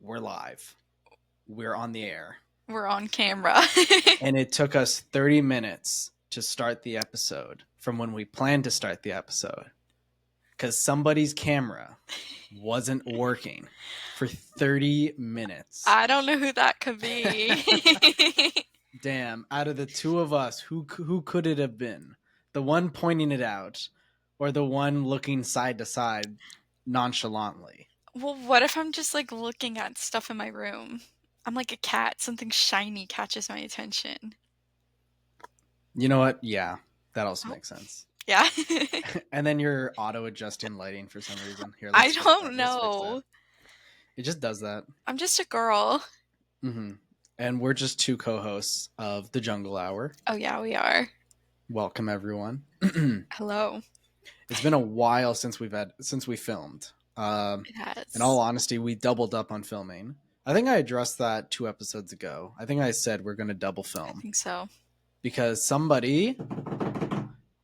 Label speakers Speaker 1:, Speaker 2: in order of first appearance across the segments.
Speaker 1: we're live. We're on the air.
Speaker 2: We're on camera.
Speaker 1: And it took us 30 minutes to start the episode from when we planned to start the episode. Because somebody's camera wasn't working for 30 minutes.
Speaker 2: I don't know who that could be.
Speaker 1: Damn, out of the two of us, who could it have been? The one pointing it out or the one looking side to side nonchalantly?
Speaker 2: Well, what if I'm just like looking at stuff in my room? I'm like a cat. Something shiny catches my attention.
Speaker 1: You know what? Yeah, that also makes sense.
Speaker 2: Yeah.
Speaker 1: And then you're auto-adjusting lighting for some reason. Here,
Speaker 2: I don't know.
Speaker 1: It just does that.
Speaker 2: I'm just a girl.
Speaker 1: Mm-hmm. And we're just two co-hosts of The Jungle Hour.
Speaker 2: Oh, yeah, we are.
Speaker 1: Welcome, everyone.
Speaker 2: Hello.
Speaker 1: It's been a while since we filmed.
Speaker 2: It has.
Speaker 1: In all honesty, we doubled up on filming. I think I addressed that 2 episodes ago. I think I said we're going to double film.
Speaker 2: I think so.
Speaker 1: Because somebody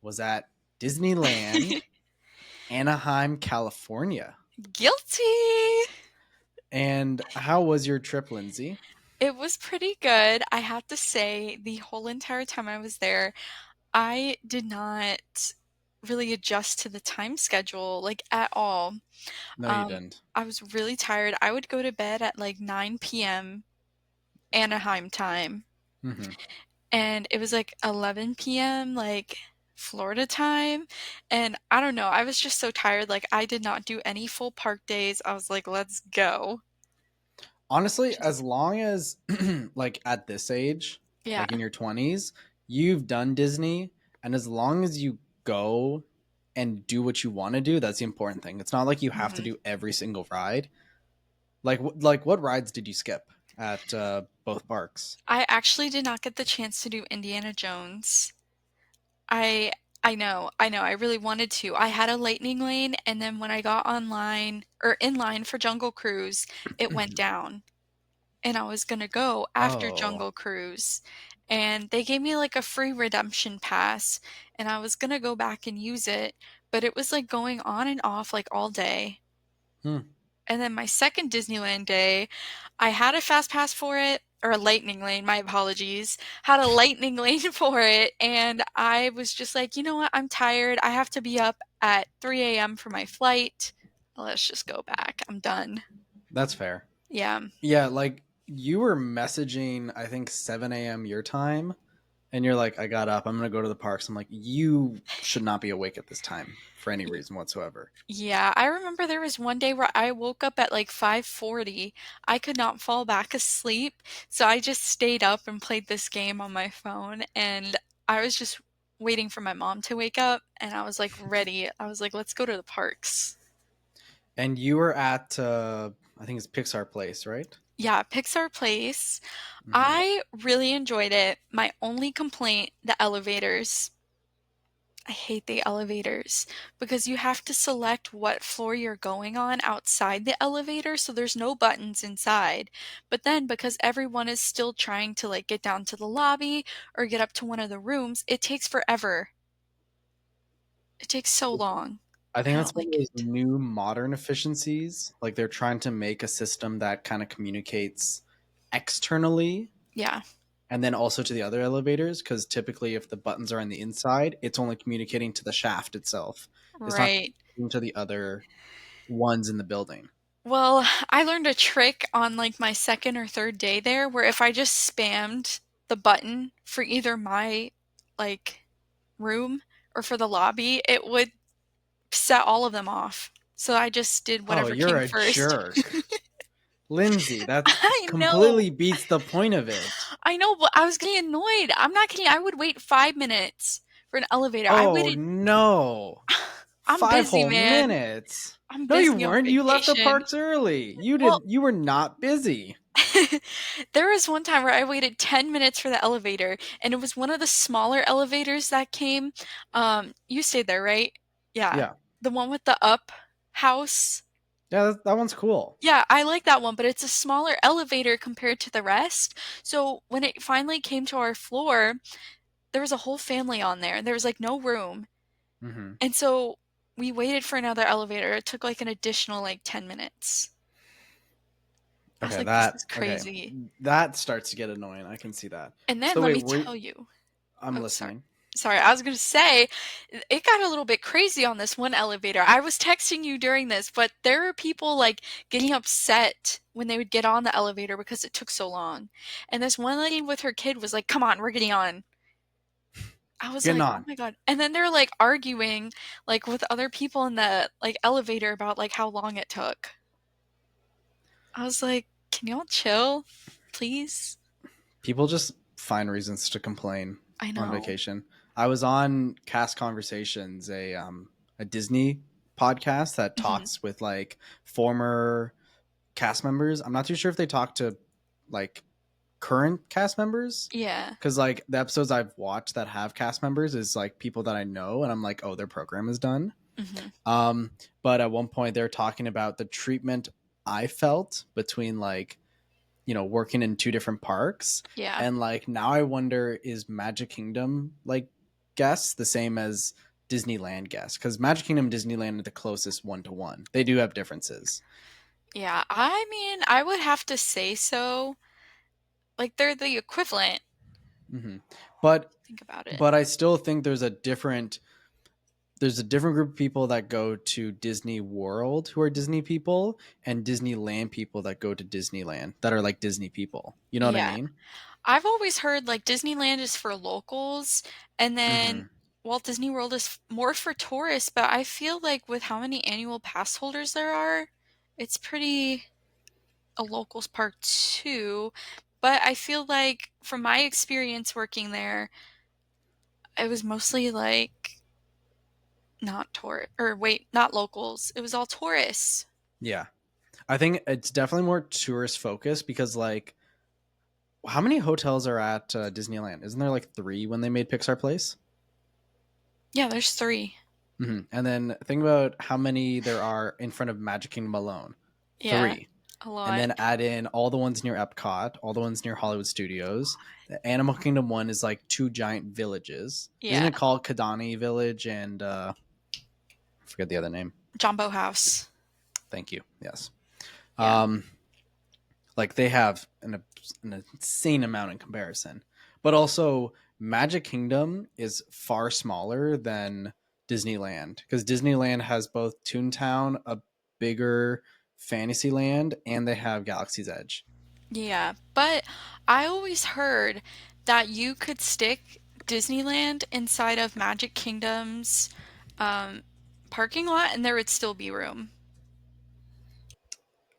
Speaker 1: was at Disneyland, Anaheim, California.
Speaker 2: Guilty.
Speaker 1: And how was your trip, Lindsay?
Speaker 2: It was pretty good. I have to say, the whole entire time I was there, I did not really adjust to the time schedule, like, at all.
Speaker 1: No, you didn't.
Speaker 2: I was really tired. I would go to bed at like 9 p.m. Anaheim time.
Speaker 1: Mm-hmm.
Speaker 2: And it was like 11 p.m. like Florida time. And I don't know. I was just so tired. Like, I did not do any full park days. I was like, let's go.
Speaker 1: Honestly, as long as, like, at this age,
Speaker 2: Yeah.
Speaker 1: like in your 20s, you've done Disney, and as long as you go and do what you want to do, that's the important thing. It's not like you have to do every single ride. Like what rides did you skip at both parks?
Speaker 2: I actually did not get the chance to do Indiana Jones. I know. I really wanted to. I had a lightning lane, and then when I got in line for Jungle Cruise, it went down. And I was gonna go after Jungle Cruise. And they gave me like a free redemption pass, and I was gonna go back and use it, but it was like going on and off like all day. And then my second Disneyland day, I had a fast pass for it, or a lightning lane, my apologies, had a lightning lane for it, and I was just like, you know what, I'm tired, I have to be up at 3 a.m. for my flight, let's just go back, I'm done.
Speaker 1: That's fair.
Speaker 2: Yeah.
Speaker 1: Yeah, like, you were messaging, I think, 7 a.m. your time, and you're like, I got up, I'm going to go to the parks. I'm like, you should not be awake at this time for any reason whatsoever.
Speaker 2: Yeah, I remember there was one day where I woke up at like 5:40. I could not fall back asleep, so I just stayed up and played this game on my phone, and I was just waiting for my mom to wake up, and I was like ready. I was like, let's go to the parks.
Speaker 1: And you were at, I think it's Pixar Place, right?
Speaker 2: Yeah, Pixar Place. I really enjoyed it. My only complaint, the elevators. I hate the elevators because you have to select what floor you're going on outside the elevator, so there's no buttons inside. But then because everyone is still trying to like get down to the lobby or get up to one of the rooms, it takes forever. It takes so long.
Speaker 1: I think
Speaker 2: I
Speaker 1: that's
Speaker 2: don't
Speaker 1: one
Speaker 2: like
Speaker 1: of those new modern efficiencies. Like, they're trying to make a system that kind of communicates externally.
Speaker 2: Yeah.
Speaker 1: And then also to the other elevators, because typically if the buttons are on the inside, it's only communicating to the shaft itself. It's not communicating to the other ones in the building.
Speaker 2: Well, I learned a trick on like my second or third day there where if I just spammed the button for either my like room or for the lobby, it would set all of them off. So I just did whatever
Speaker 1: you're
Speaker 2: came first.
Speaker 1: Jerk. Lindsay, that
Speaker 2: I
Speaker 1: completely beats the point of it.
Speaker 2: I know, but I was getting annoyed. I'm not kidding. I would wait 5 minutes for an elevator.
Speaker 1: No.
Speaker 2: I'm
Speaker 1: 5
Speaker 2: busy,
Speaker 1: whole
Speaker 2: man.
Speaker 1: minutes.
Speaker 2: I'm
Speaker 1: No, you
Speaker 2: busy on
Speaker 1: weren't. You left the
Speaker 2: vacation.
Speaker 1: parks early.
Speaker 2: Well-
Speaker 1: You were not busy.
Speaker 2: There was one time where I waited 10 minutes for the elevator, and it was one of the smaller elevators that came. You stayed there, right? Yeah. The one with the up house.
Speaker 1: Yeah, that one's cool.
Speaker 2: Yeah, I like that one, but it's a smaller elevator compared to the rest. So when it finally came to our floor, there was a whole family on there, and there was like no room. And so we waited for another elevator. It took like an additional like 10 minutes. I was
Speaker 1: Okay,
Speaker 2: like, "This is
Speaker 1: okay.
Speaker 2: crazy."
Speaker 1: That starts to get annoying. I can see that.
Speaker 2: And then
Speaker 1: So
Speaker 2: let
Speaker 1: wait,
Speaker 2: me tell you.
Speaker 1: I'm
Speaker 2: Oh, sorry.
Speaker 1: listening.
Speaker 2: Sorry, I was gonna say, it got a little bit crazy on this one elevator. I was texting you during this, but there were people, like, getting upset when they would get on the elevator because it took so long. And this one lady with her kid was like, "Come on, we're getting on." I was
Speaker 1: Getting
Speaker 2: like, "Oh
Speaker 1: on.
Speaker 2: my god." And then they're, like, arguing, like, with other people in the, like, elevator about, like, how long it took. I was like, "Can y'all chill, please?"
Speaker 1: People just find reasons to complain
Speaker 2: I
Speaker 1: on
Speaker 2: know.
Speaker 1: vacation. I was on Cast Conversations, a Disney podcast that
Speaker 2: Mhm.
Speaker 1: talks with like former cast members. I'm not too sure if they talk to like current cast members,
Speaker 2: Yeah.
Speaker 1: because like the episodes I've watched that have cast members is like people that I know, and I'm like, oh, their program is done.
Speaker 2: Mhm.
Speaker 1: Um, but at one point they're talking about the treatment I felt between like working in two different parks,
Speaker 2: Yeah.
Speaker 1: and like now I wonder, is Magic Kingdom like guests the same as Disneyland guests? Because Magic Kingdom and Disneyland are the closest one to one. They do have differences.
Speaker 2: Yeah, I mean, I would have to say so. Like, they're the equivalent,
Speaker 1: Hmm. but
Speaker 2: think about it.
Speaker 1: but I still think there's a different group of people that go to Disney World who are Disney people, and Disneyland people that go to Disneyland that are like Disney people. You know what I
Speaker 2: Yeah.
Speaker 1: mean?
Speaker 2: I've always heard, like, Disneyland is for locals, and then
Speaker 1: Hmm.
Speaker 2: Walt Disney World is more for tourists, but I feel like with how many annual pass holders there are, it's pretty a locals park too. But I feel like from my experience working there, it was mostly like not tour or wait, not locals. It was all tourists.
Speaker 1: Yeah, I think it's definitely more tourist focused because like how many hotels are at Disneyland? Isn't there like three when they made Pixar Place?
Speaker 2: Yeah, there's 3.
Speaker 1: And then think about how many there are in front of Magic Kingdom alone.
Speaker 2: Yeah,
Speaker 1: Three.
Speaker 2: a
Speaker 1: And
Speaker 2: lot.
Speaker 1: then add in all the ones near Epcot, all the ones near Hollywood Studios. The Animal Kingdom one is like two giant villages. Isn't
Speaker 2: Yeah,
Speaker 1: it called Kadani Village and I forget the other name?
Speaker 2: Jumbo House.
Speaker 1: Thank you. Yes.
Speaker 2: Yeah.
Speaker 1: Um, like they have an insane amount in comparison, but also Magic Kingdom is far smaller than Disneyland because Disneyland has both Toontown, a bigger Fantasyland, and they have Galaxy's Edge.
Speaker 2: Yeah, but I always heard that you could stick Disneyland inside of Magic Kingdom's um, parking lot and there would still be room.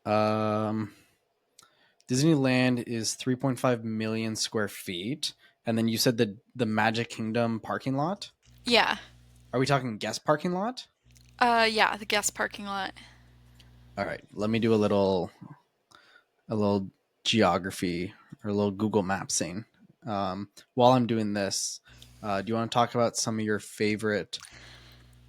Speaker 1: um Disneyland is 3.5 million square feet, and then you said the Magic Kingdom parking lot.
Speaker 2: Yeah.
Speaker 1: Are we talking guest parking lot?
Speaker 2: Yeah, the guest parking lot.
Speaker 1: All right, let me do a little geography or a little Google Mapsing. While I'm doing this, do you want to talk about some of your favorite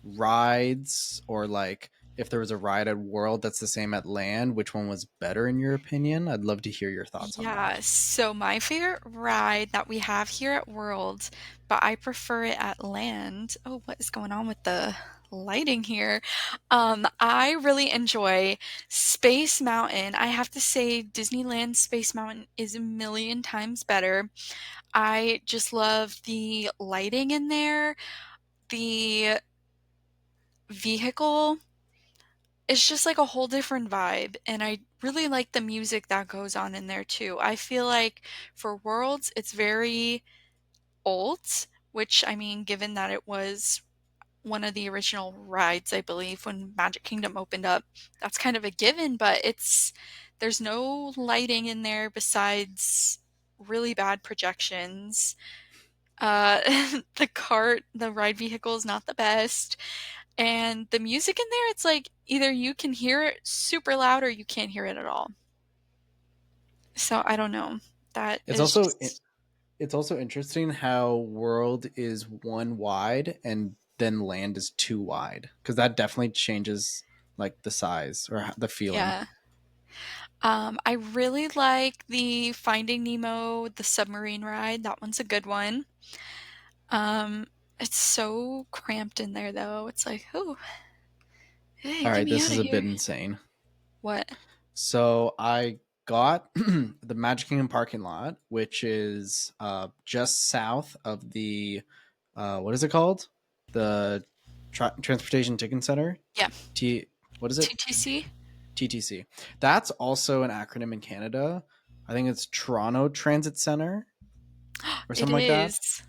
Speaker 1: rides, or like if there was a ride at World that's the same at Land, which one was better in your opinion? I'd love to hear your thoughts on that.
Speaker 2: Yeah, so my favorite ride that we have here at World, but I prefer it at Land. Oh, what is going on with the lighting here? I really enjoy Space Mountain. I have to say, Disneyland Space Mountain is a million times better. I just love the lighting in there. The vehicle is just like a whole different vibe, and I really like the music that goes on in there too. I feel like for Worlds, it's very old, which I mean, given that it was one of the original rides, I believe, when Magic Kingdom opened up, that's kind of a given, but there's no lighting in there besides really bad projections. The ride vehicle is not the best. And the music in there, it's like either you can hear it super loud or you can't hear it at all. So I don't know. That
Speaker 1: It's
Speaker 2: is
Speaker 1: also
Speaker 2: just,
Speaker 1: it's also interesting how World is one wide and then Land is two wide, because that definitely changes like the size or the feeling.
Speaker 2: yeah. I really like the Finding Nemo, the submarine ride. That one's a good one. Um, it's so cramped in there though. It's like, oh, hey,
Speaker 1: All
Speaker 2: get
Speaker 1: right,
Speaker 2: me
Speaker 1: this
Speaker 2: out
Speaker 1: is
Speaker 2: of
Speaker 1: a bit
Speaker 2: here.
Speaker 1: insane.
Speaker 2: What?
Speaker 1: So I got the Magic Kingdom parking lot, which is just south of the what is it called? The Transportation Ticket Center.
Speaker 2: Yeah.
Speaker 1: T. What is it?
Speaker 2: TTC?
Speaker 1: TTC. That's also an acronym in Canada. I think it's Toronto Transit Center or
Speaker 2: It
Speaker 1: something like that.
Speaker 2: is.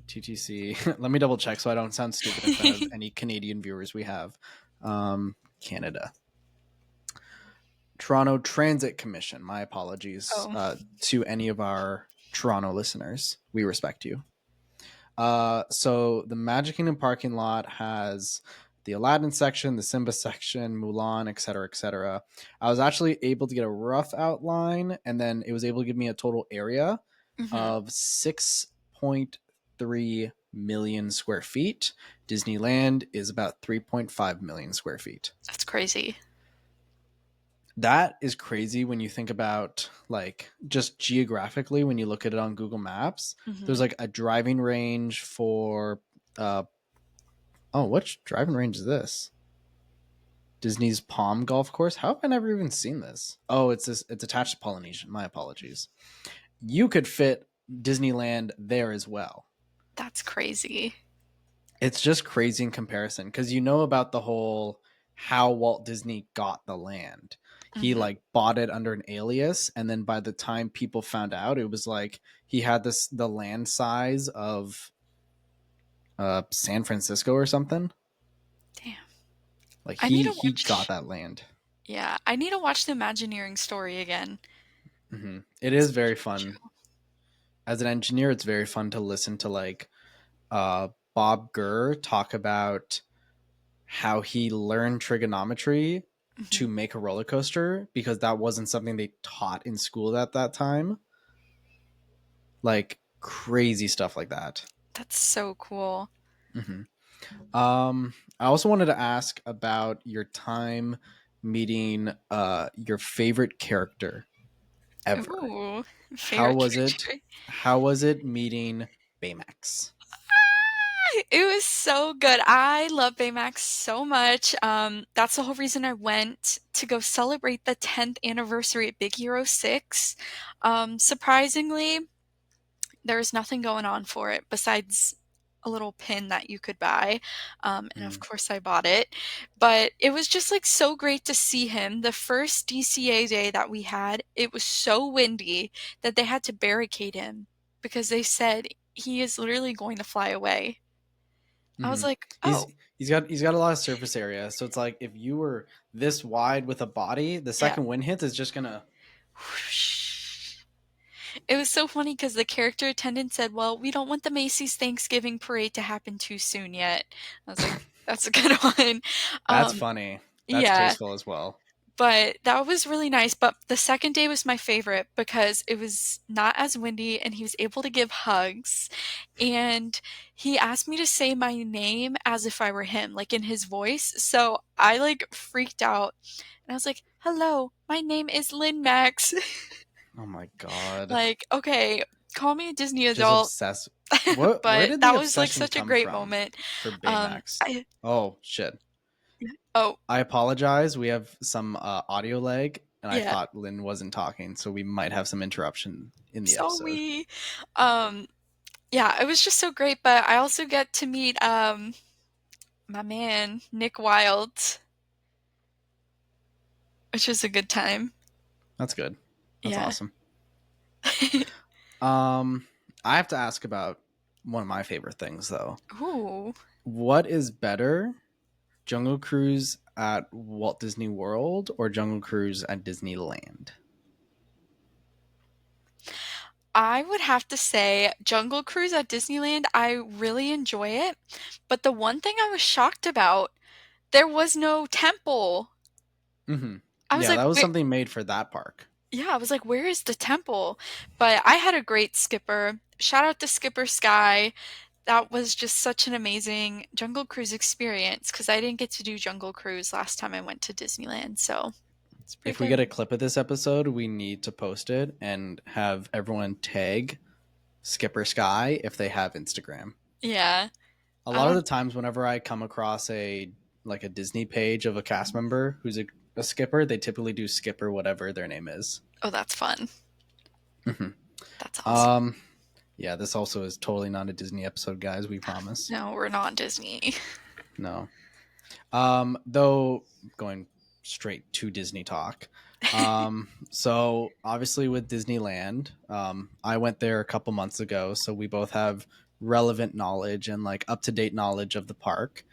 Speaker 1: TTC. Let me double check so I don't sound stupid in front of any Canadian viewers we have. Canada. Toronto Transit Commission. My apologies
Speaker 2: Oh.
Speaker 1: to any of our Toronto listeners. We respect you. So the Magic Kingdom parking lot has the Aladdin section, the Simba section, Mulan, etc., etc. I was actually able to get a rough outline, and then it was able to give me a total area
Speaker 2: Hmm.
Speaker 1: of 6.3 million square feet. Disneyland is about 3.5 million square feet.
Speaker 2: That's crazy.
Speaker 1: That is crazy when you think about like just geographically when you look at it on Google Maps. There's
Speaker 2: Hmm.
Speaker 1: like a driving range for oh, which driving range is this? Disney's Palm Golf Course. How have I never even seen this? Oh, it's this. It's attached to Polynesian. My apologies. You could fit Disneyland there as well.
Speaker 2: That's crazy.
Speaker 1: It's just crazy in comparison because you know about the whole how Walt Disney got the land. He
Speaker 2: Hmm.
Speaker 1: like bought it under an alias, and then by the time people found out, it was like he had this the land size of San Francisco or something.
Speaker 2: Damn.
Speaker 1: Like
Speaker 2: I need to
Speaker 1: he got
Speaker 2: watch.
Speaker 1: that land.
Speaker 2: Yeah, I need to watch the Imagineering story again.
Speaker 1: It
Speaker 2: It's
Speaker 1: is
Speaker 2: such
Speaker 1: very
Speaker 2: a good
Speaker 1: fun.
Speaker 2: show.
Speaker 1: As an engineer, it's very fun to listen to like Bob Gurr talk about how he learned trigonometry to
Speaker 2: Hmm.
Speaker 1: make a roller coaster because that wasn't something they taught in school at that time. Like crazy stuff like that.
Speaker 2: That's so cool.
Speaker 1: hmm I also wanted to ask about your time meeting your favorite character ever.
Speaker 2: Ooh,
Speaker 1: How
Speaker 2: favorite
Speaker 1: was it?
Speaker 2: character.
Speaker 1: How was it meeting Baymax?
Speaker 2: It was so good. I love Baymax so much. That's the whole reason I went to go celebrate the 10th anniversary at Big Hero 6. Surprisingly, there was nothing going on for it besides a little pin that you could buy. And of
Speaker 1: Mm,
Speaker 2: course, I bought it. But it was just like so great to see him. The first DCA day that we had, it was so windy that they had to barricade him because they said he is literally going to fly away. I was
Speaker 1: mhm.
Speaker 2: like,
Speaker 1: He's
Speaker 2: "Oh,
Speaker 1: he's got a lot of surface area, so it's like if you were this wide with a body, the
Speaker 2: yeah."
Speaker 1: second wind hits is just gonna.
Speaker 2: Whoosh. It was so funny because the character attendant said, "Well, we don't want the Macy's Thanksgiving parade to happen too soon yet." I was like, "That's a good one."
Speaker 1: That's
Speaker 2: Um,
Speaker 1: funny. That's
Speaker 2: yeah,
Speaker 1: tasteful as well.
Speaker 2: but that was really nice. But the second day was my favorite because it was not as windy and he was able to give hugs. And he asked me to say my name as if I were him, like in his voice. So I like freaked out and I was like, "Hello, my name is Lyn Max."
Speaker 1: Oh my god,
Speaker 2: Like, okay, call me a Disney
Speaker 1: just
Speaker 2: adult,
Speaker 1: obsessed. What? Where
Speaker 2: but
Speaker 1: did the
Speaker 2: that was like
Speaker 1: obsession
Speaker 2: such a
Speaker 1: come
Speaker 2: great
Speaker 1: from
Speaker 2: moment.
Speaker 1: for Baymax?
Speaker 2: I
Speaker 1: Oh shit!
Speaker 2: oh,
Speaker 1: I apologize. We have some audio lag, and I
Speaker 2: yeah,
Speaker 1: thought Lynn wasn't talking, so we might have some interruption in the episode.
Speaker 2: sorry. Um, yeah, it was just so great, but I also get to meet my man, Nick Wilde, which was a good time.
Speaker 1: That's good. That's
Speaker 2: Yeah.
Speaker 1: awesome. Um, I have to ask about one of my favorite things though.
Speaker 2: Ooh.
Speaker 1: What is better, Jungle Cruise at Walt Disney World or Jungle Cruise at Disneyland?
Speaker 2: I would have to say Jungle Cruise at Disneyland, I really enjoy it, but the one thing I was shocked about, there was no temple.
Speaker 1: hmm
Speaker 2: I was
Speaker 1: Yeah,
Speaker 2: like,
Speaker 1: that was
Speaker 2: "Where?"
Speaker 1: something made for that park.
Speaker 2: Yeah, I was like, "Where is the temple?" But I had a great skipper. Shout out to Skipper Sky. That was just such an amazing Jungle Cruise experience because I didn't get to do Jungle Cruise last time I went to Disneyland, so it's pretty
Speaker 1: If we
Speaker 2: good.
Speaker 1: get a clip of this episode, we need to post it and have everyone tag Skipper Sky if they have Instagram.
Speaker 2: Yeah.
Speaker 1: A
Speaker 2: I
Speaker 1: lot of the
Speaker 2: don't
Speaker 1: times whenever I come across a Disney page of a cast member who's a skipper, they typically do skipper whatever their name is.
Speaker 2: Oh, that's fun.
Speaker 1: Mhm.
Speaker 2: That's awesome.
Speaker 1: Um, yeah, this also is totally not a Disney episode, guys. We promise.
Speaker 2: No, we're not Disney.
Speaker 1: No. Though going straight to Disney talk. So obviously with Disneyland, I went there a couple months ago, so we both have relevant knowledge and like up to date knowledge of the park.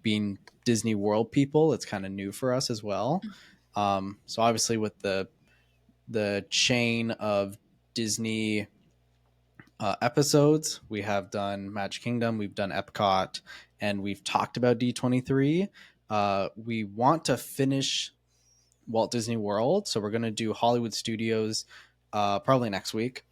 Speaker 1: Being Disney World people, it's kind of new for us as well. So obviously with the chain of Disney episodes. We have done Magic Kingdom, we've done Epcot, and we've talked about D23. We want to finish Walt Disney World, so we're going to do Hollywood Studios probably next week,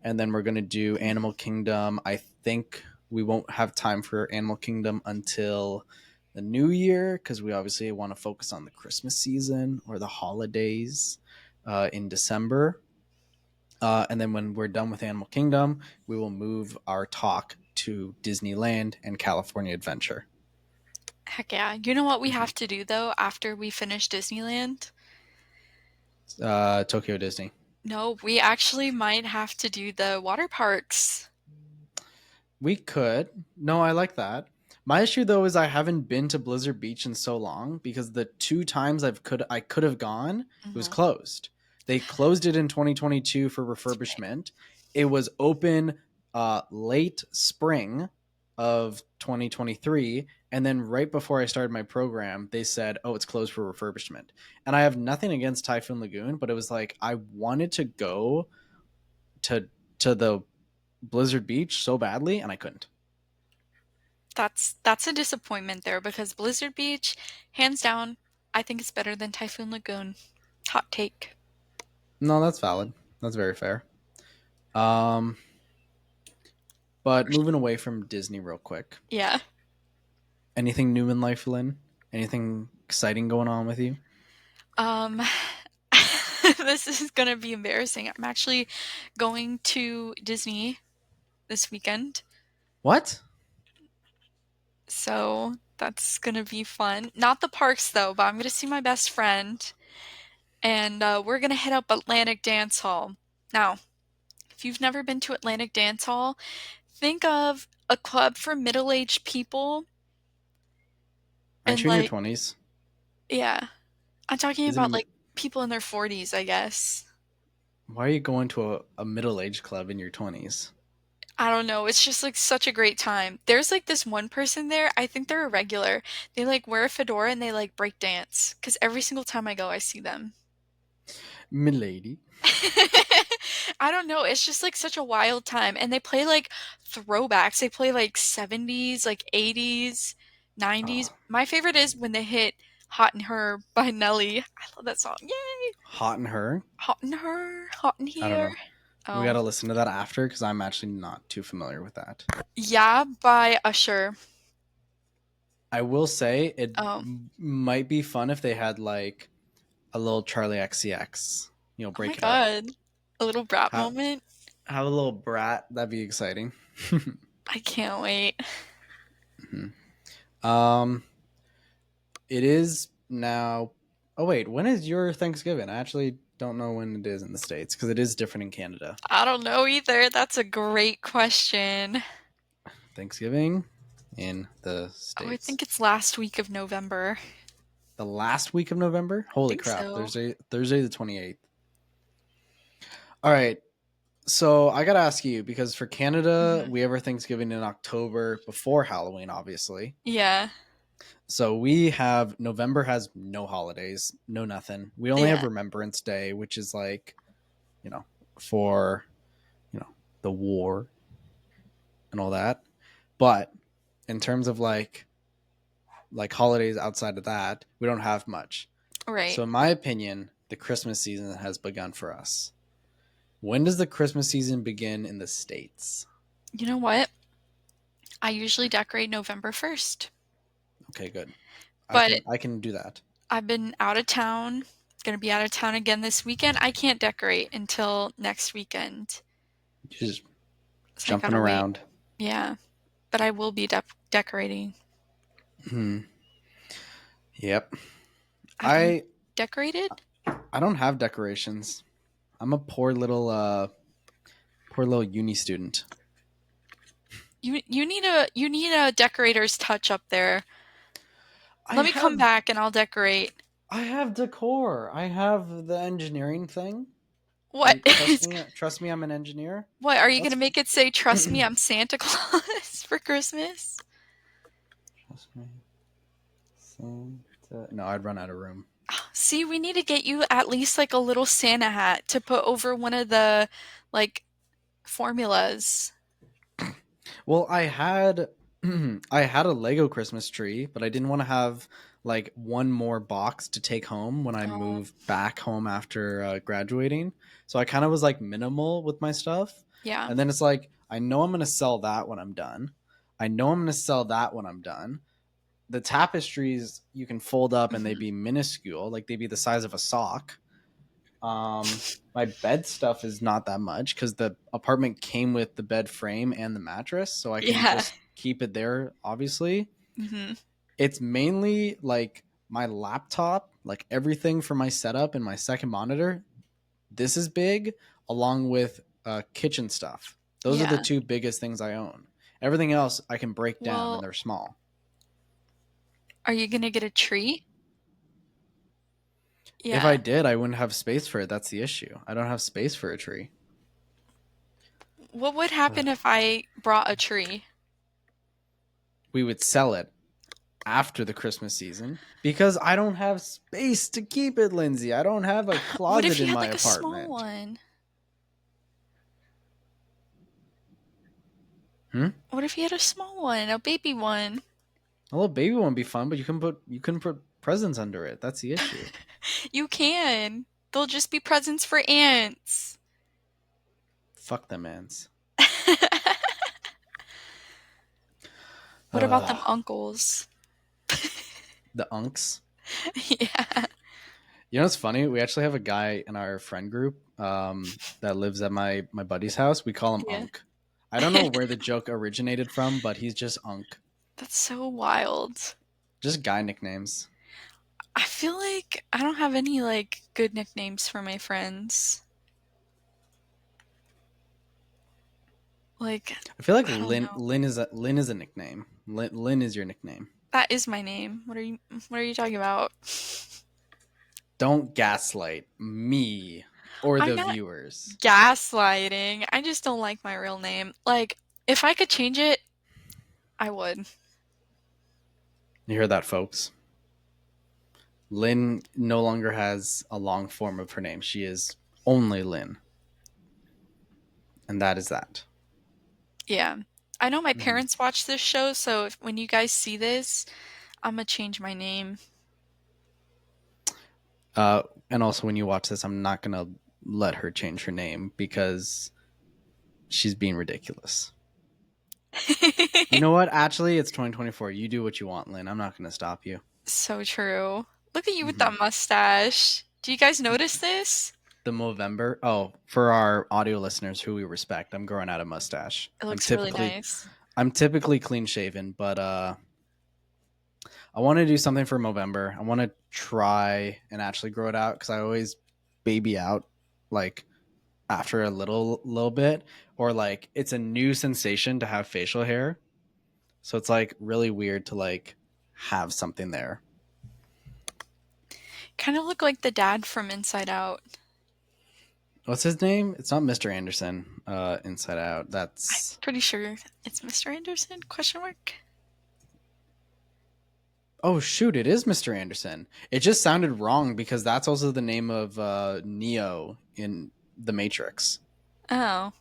Speaker 1: and then we're going to do Animal Kingdom. I think we won't have time for Animal Kingdom until the new year because we obviously want to focus on the Christmas season or the holidays in December. And then when we're done with Animal Kingdom, we will move our talk to Disneyland and California Adventure.
Speaker 2: Heck yeah. You know what we
Speaker 1: Mhm.
Speaker 2: have to do though after we finish Disneyland?
Speaker 1: Tokyo Disney.
Speaker 2: No, we actually might have to do the water parks.
Speaker 1: We could. No, I like that. My issue though is I haven't been to Blizzard Beach in so long because the two times I could have gone, it was
Speaker 2: Mhm.
Speaker 1: closed. They closed it in 2022 for
Speaker 2: That's right.
Speaker 1: refurbishment. It was open late spring of 2023, and then right before I started my program, they said, "Oh, it's closed for refurbishment." And I have nothing against Typhoon Lagoon, but it was like I wanted to go to the Blizzard Beach so badly, and I couldn't.
Speaker 2: That's a disappointment there because Blizzard Beach, hands down, I think it's better than Typhoon Lagoon. Hot take.
Speaker 1: No, that's valid. That's very fair. Um, but moving away from Disney real quick.
Speaker 2: Yeah.
Speaker 1: Anything new in life, Lynn? Anything exciting going on with you?
Speaker 2: Um this is gonna be embarrassing. I'm actually going to Disney this weekend.
Speaker 1: What?
Speaker 2: So that's gonna be fun. Not the parks though, but I'm gonna see my best friend, and we're gonna hit up Atlantic Dance Hall. Now, if you've never been to Atlantic Dance Hall, think of a club for middle-aged people
Speaker 1: Aren't
Speaker 2: and
Speaker 1: you in your
Speaker 2: like,
Speaker 1: 20s?
Speaker 2: yeah, I'm talking
Speaker 1: Isn't
Speaker 2: about like people in their 40s, I guess.
Speaker 1: why are you going to a middle-aged club in your 20s?
Speaker 2: I don't know. It's just like such a great time. There's like this one person there. I think they're a regular. They like wear a fedora and they like break dance. Because every single time I go, I see them.
Speaker 1: Milady.
Speaker 2: I don't know. It's just like such a wild time. And they play like throwbacks. They play like 70s, like 80s, 90s.
Speaker 1: Oh,
Speaker 2: My favorite is when they hit Hot in Her by Nelly. I love that song. Yay!
Speaker 1: Hot in Her?
Speaker 2: Hot in Her, hot in
Speaker 1: I don't
Speaker 2: here.
Speaker 1: know. We
Speaker 2: Oh,
Speaker 1: got to listen to that after because I'm actually not too familiar with that.
Speaker 2: yeah, by Usher.
Speaker 1: I will say it
Speaker 2: Oh,
Speaker 1: might be fun if they had like a little Charlie XCX,
Speaker 2: oh my
Speaker 1: break it up.
Speaker 2: God. A little brat
Speaker 1: Have,
Speaker 2: moment.
Speaker 1: have a little brat. That'd be exciting.
Speaker 2: I can't wait.
Speaker 1: Mhm. Um, it is now. Oh wait, when is your Thanksgiving? I actually don't know when it is in the States because it is different in Canada.
Speaker 2: I don't know either. That's a great question.
Speaker 1: Thanksgiving in the
Speaker 2: Oh, I
Speaker 1: States.
Speaker 2: think it's last week of November.
Speaker 1: The last week of November?
Speaker 2: I
Speaker 1: Holy
Speaker 2: think
Speaker 1: crap.
Speaker 2: so.
Speaker 1: Thursday the 28th. All right. So I got to ask you because for Canada,
Speaker 2: Mhm.
Speaker 1: we have our Thanksgiving in October before Halloween, obviously.
Speaker 2: Yeah.
Speaker 1: So we have November has no holidays, no nothing. We only have
Speaker 2: Yeah.
Speaker 1: Remembrance Day, which is like, you know, for, you know, the war and all that. But in terms of like holidays outside of that, we don't have much.
Speaker 2: Right.
Speaker 1: So in my opinion, the Christmas season has begun for us. When does the Christmas season begin in the States?
Speaker 2: You know what? I usually decorate November 1st,
Speaker 1: Okay, good.
Speaker 2: but
Speaker 1: I can do that.
Speaker 2: I've been out of town. Gonna be out of town again this weekend. I can't decorate until next weekend.
Speaker 1: Just
Speaker 2: So I
Speaker 1: jumping
Speaker 2: gotta wait.
Speaker 1: around.
Speaker 2: Yeah. But I will be decorating.
Speaker 1: Hmm. Yep.
Speaker 2: Have you
Speaker 1: I
Speaker 2: decorated?
Speaker 1: I don't have decorations. I'm a poor little uni student.
Speaker 2: You need a decorator's touch up there.
Speaker 1: I
Speaker 2: Let me come
Speaker 1: have
Speaker 2: back and I'll decorate.
Speaker 1: I have decor. I have the engineering thing.
Speaker 2: What?
Speaker 1: Trust me, I'm an engineer.
Speaker 2: What, are you gonna
Speaker 1: That's
Speaker 2: make it say, "Trust me, I'm Santa Claus" for Christmas?
Speaker 1: trust me. No, I'd run out of room.
Speaker 2: See, we need to get you at least like a little Santa hat to put over one of the like formulas.
Speaker 1: Well, I had I had a Lego Christmas tree, but I didn't want to have like one more box to take home when I
Speaker 2: Oh,
Speaker 1: moved back home after graduating. So I kind of was like minimal with my stuff.
Speaker 2: yeah.
Speaker 1: And then it's like I know I'm going to sell that when I'm done. I know I'm going to sell that when I'm done. The tapestries you can fold up and they'd
Speaker 2: Mhm.
Speaker 1: be minuscule, like they'd be the size of a sock. My bed stuff is not that much because the apartment came with the bed frame and the mattress, so I can
Speaker 2: Yeah.
Speaker 1: just keep it there. Obviously,
Speaker 2: Mhm.
Speaker 1: it's mainly like my laptop, like everything for my setup and my second monitor. This is big, along with kitchen stuff. Those are the
Speaker 2: Yeah.
Speaker 1: two biggest things I own. Everything else I can break down and
Speaker 2: Well,
Speaker 1: they're small.
Speaker 2: are you gonna get a tree?
Speaker 1: If I
Speaker 2: Yeah.
Speaker 1: did, I wouldn't have space for it. That's the issue. I don't have space for a tree.
Speaker 2: What would happen if I brought a tree?
Speaker 1: We would sell it after the Christmas season because I don't have space to keep it, Lindsay. I don't have a
Speaker 2: What if
Speaker 1: closet
Speaker 2: you
Speaker 1: in
Speaker 2: had
Speaker 1: my
Speaker 2: like a small
Speaker 1: apartment.
Speaker 2: one?
Speaker 1: Hmm?
Speaker 2: What if you had a small one, a baby one?
Speaker 1: A little baby one would be fun, but you couldn't put presents under it. That's the issue.
Speaker 2: You can. They'll just be presents for ants.
Speaker 1: Fuck them ants.
Speaker 2: What about them
Speaker 1: Uh,
Speaker 2: uncles?
Speaker 1: the unks.
Speaker 2: Yeah.
Speaker 1: You know what's funny? We actually have a guy in our friend group that lives at my buddy's house. We call him
Speaker 2: Yeah.
Speaker 1: Unk. I don't know where the joke originated from, but he's just Unk.
Speaker 2: That's so wild.
Speaker 1: Just guy nicknames.
Speaker 2: I feel like I don't have any like good nicknames for my friends. Like,
Speaker 1: I feel like
Speaker 2: I don't know.
Speaker 1: Lyn is a nickname. Lyn is your nickname.
Speaker 2: That is my name. What are you talking about?
Speaker 1: Don't gaslight me or
Speaker 2: I'm
Speaker 1: the
Speaker 2: not
Speaker 1: viewers.
Speaker 2: gaslighting. I just don't like my real name. Like, if I could change it, I would.
Speaker 1: You hear that, folks? Lyn no longer has a long form of her name. She is only Lyn, and that is that.
Speaker 2: Yeah. I know my
Speaker 1: Mhm.
Speaker 2: parents watch this show, so when you guys see this, I'm gonna change my name.
Speaker 1: And also, when you watch this, I'm not gonna let her change her name because she's being ridiculous. You know what? Actually, it's 2024. You do what you want, Lyn. I'm not gonna stop you.
Speaker 2: So true. Look at you with
Speaker 1: Hmm
Speaker 2: that mustache. Do you guys notice this?
Speaker 1: The Movember. Oh, for our audio listeners who we respect, I'm growing out a mustache.
Speaker 2: It looks really nice.
Speaker 1: I'm typically clean shaven, but I want to do something for Movember. I want to try and actually grow it out because I always baby out like after a little bit, or like it's a new sensation to have facial hair. So it's like really weird to like have something there.
Speaker 2: Kind of look like the dad from Inside Out.
Speaker 1: What's his name? It's not Mr. Anderson. Inside Out.
Speaker 2: I'm
Speaker 1: That's
Speaker 2: pretty sure it's Mr. Anderson? Question mark.
Speaker 1: oh shoot! It is Mr. Anderson. It just sounded wrong because that's also the name of Neo in The Matrix.
Speaker 2: Oh,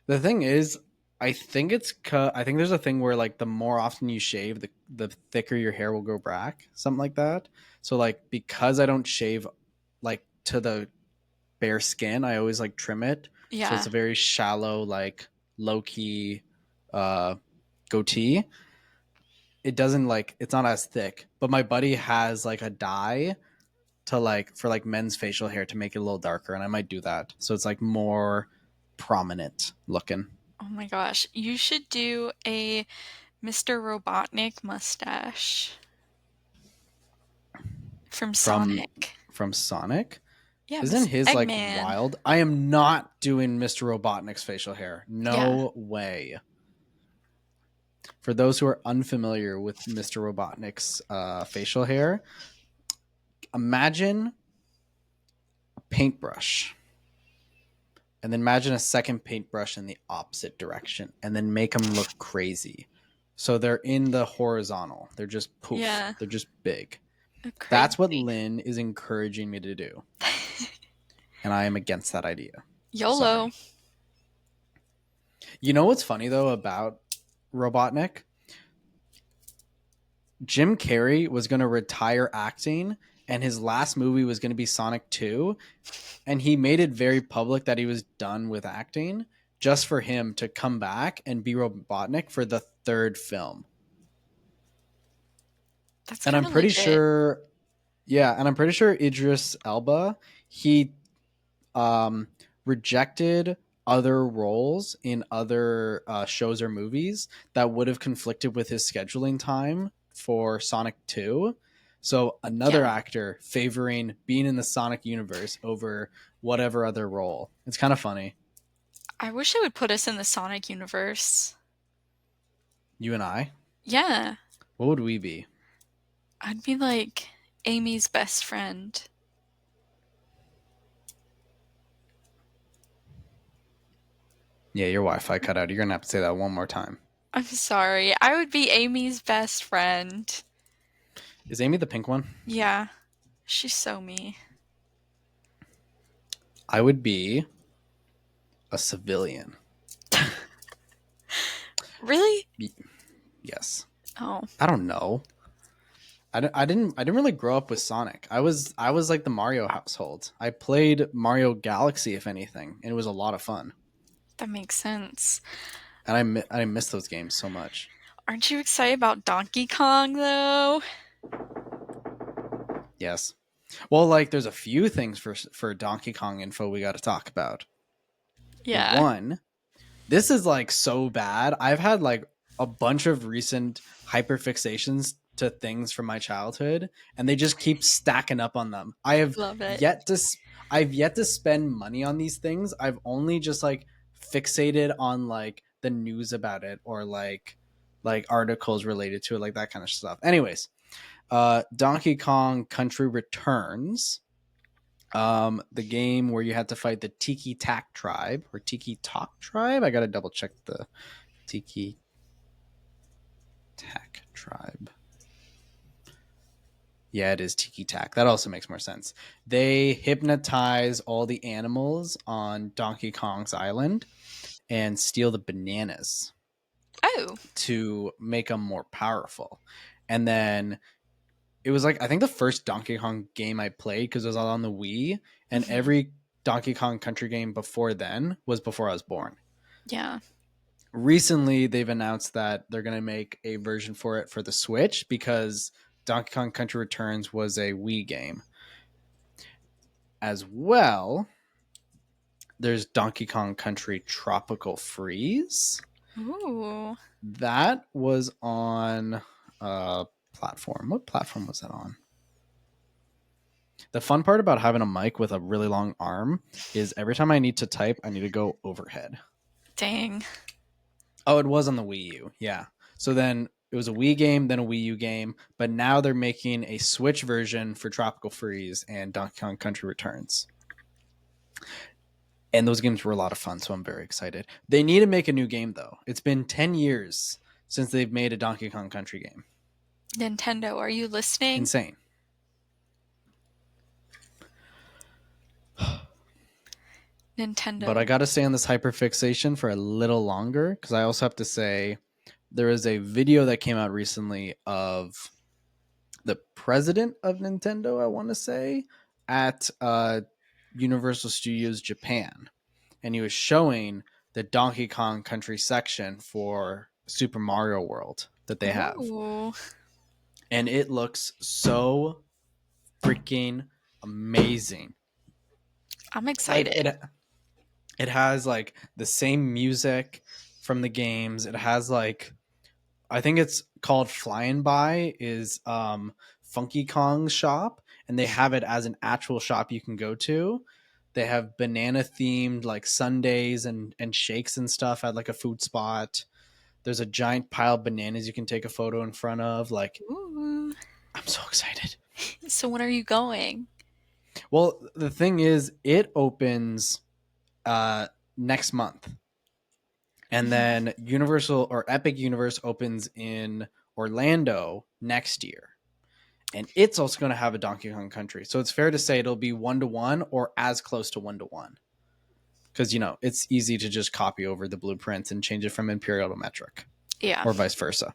Speaker 1: The thing is, I think there's a thing where like the more often you shave, the thicker your hair will grow back, something like that. So like because I don't shave like to the bare skin, I always like trim it. So it's
Speaker 2: yeah.
Speaker 1: a very shallow, like low key uh goatee. It doesn't like it's not as thick. But my buddy has like a dye to like for like men's facial hair to make it a little darker, and I might do that. So it's like more prominent looking.
Speaker 2: Oh my gosh. You should do a Mr. Robotnik mustache from
Speaker 1: from
Speaker 2: Sonic.
Speaker 1: from Sonic.
Speaker 2: Yeah,
Speaker 1: Isn't
Speaker 2: Miss
Speaker 1: his like
Speaker 2: Eggman.
Speaker 1: wild? I am not doing Mr. Robotnik's facial hair.
Speaker 2: Yeah.
Speaker 1: No way. For those who are unfamiliar with Mr. Robotnik's facial hair, imagine a paintbrush and then imagine a second paintbrush in the opposite direction and then make them look crazy. So they're in the horizontal. They're just poof.
Speaker 2: Yeah.
Speaker 1: They're just big. That's what
Speaker 2: Crazy.
Speaker 1: Lyn is encouraging me to do. And I am against that idea.
Speaker 2: YOLO.
Speaker 1: Sorry. You know what's funny though about Robotnik? Jim Carrey was going to retire acting and his last movie was going to be Sonic 2, and he made it very public that he was done with acting just for him to come back and be Robotnik for the third film.
Speaker 2: That's
Speaker 1: And I'm
Speaker 2: kind of
Speaker 1: pretty
Speaker 2: legit.
Speaker 1: sure and I'm pretty sure Idris Elba, he um rejected other roles in other shows or movies that would have conflicted with his scheduling time for Sonic 2. So another
Speaker 2: Yeah.
Speaker 1: actor favoring being in the Sonic universe over whatever other role. It's kind of funny.
Speaker 2: I wish it would put us in the Sonic universe.
Speaker 1: You and I,
Speaker 2: Yeah.
Speaker 1: what would we be?
Speaker 2: I'd be like Amy's best friend.
Speaker 1: Yeah, your Wi-Fi cut out. You're gonna have to say that one more time.
Speaker 2: I'm sorry. I would be Amy's best friend.
Speaker 1: Is Amy the pink one?
Speaker 2: Yeah. She's so me.
Speaker 1: I would be a civilian.
Speaker 2: Really?
Speaker 1: Yes.
Speaker 2: Oh,
Speaker 1: I don't know. I didn't really grow up with Sonic. I was like the Mario household. I played Mario Galaxy, if anything, and it was a lot of fun.
Speaker 2: that makes sense.
Speaker 1: And I miss those games so much.
Speaker 2: Aren't you excited about Donkey Kong though?
Speaker 1: Yes. Well, like there's a few things for Donkey Kong info we got to talk about.
Speaker 2: Yeah.
Speaker 1: One, this is like so bad. I've had like a bunch of recent hyperfixations to things from my childhood, and they just keep stacking up on them.
Speaker 2: Love it.
Speaker 1: I've yet to spend money on these things. I've only just like fixated on like the news about it or like articles related to it, like that kind of stuff. Anyways, Donkey Kong Country Returns, the game where you had to fight the Tiki Tak tribe or Tiki Talk tribe. I gotta double check the Tiki Tak tribe. Yeah, it is Tiki Tak. That also makes more sense. They hypnotize all the animals on Donkey Kong's island and steal the bananas
Speaker 2: Oh.
Speaker 1: to make them more powerful. And then it was like I think the first Donkey Kong game I played because it was all on the Wii, and
Speaker 2: Hmm.
Speaker 1: every Donkey Kong Country game before then was before I was born.
Speaker 2: Yeah.
Speaker 1: Recently, they've announced that they're going to make a version for it for the Switch because Donkey Kong Country Returns was a Wii game. As well, there's Donkey Kong Country Tropical Freeze.
Speaker 2: Ooh.
Speaker 1: That was on a platform. What platform was that on? The fun part about having a mic with a really long arm is every time I need to type, I need to go overhead.
Speaker 2: Dang.
Speaker 1: Oh, it was on the Wii U. Yeah. So then it was a Wii game, then a Wii U game, but now they're making a Switch version for Tropical Freeze and Donkey Kong Country Returns. And those games were a lot of fun, so I'm very excited. They need to make a new game though. It's been 10 years since they've made a Donkey Kong Country game.
Speaker 2: Nintendo, are you listening?
Speaker 1: Insane. But I
Speaker 2: Nintendo.
Speaker 1: got to stay on this hyperfixation for a little longer because I also have to say there is a video that came out recently of the president of Nintendo, I want to say, at Universal Studios Japan. And he was showing the Donkey Kong Country section for Super Mario World that they have.
Speaker 2: Ooh.
Speaker 1: And it looks so freaking amazing.
Speaker 2: I'm
Speaker 1: Like
Speaker 2: excited.
Speaker 1: it has like the same music from the games. It has like I think it's called Flying By is Funky Kong's shop, and they have it as an actual shop you can go to. They have banana themed like sundaes and shakes and stuff at like a food spot. There's a giant pile of bananas you can take a photo in front of. Like,
Speaker 2: Ooh.
Speaker 1: I'm so excited.
Speaker 2: So when are you going?
Speaker 1: Well, the thing is, it opens uh next month. And
Speaker 2: Mhm.
Speaker 1: then Universal or Epic Universe opens in Orlando next year. And it's also going to have a Donkey Kong Country. So it's fair to say it'll be 1-to-1 or as close to 1-to-1. Because, it's easy to just copy over the blueprints and change it from imperial to metric
Speaker 2: Yeah.
Speaker 1: or vice versa.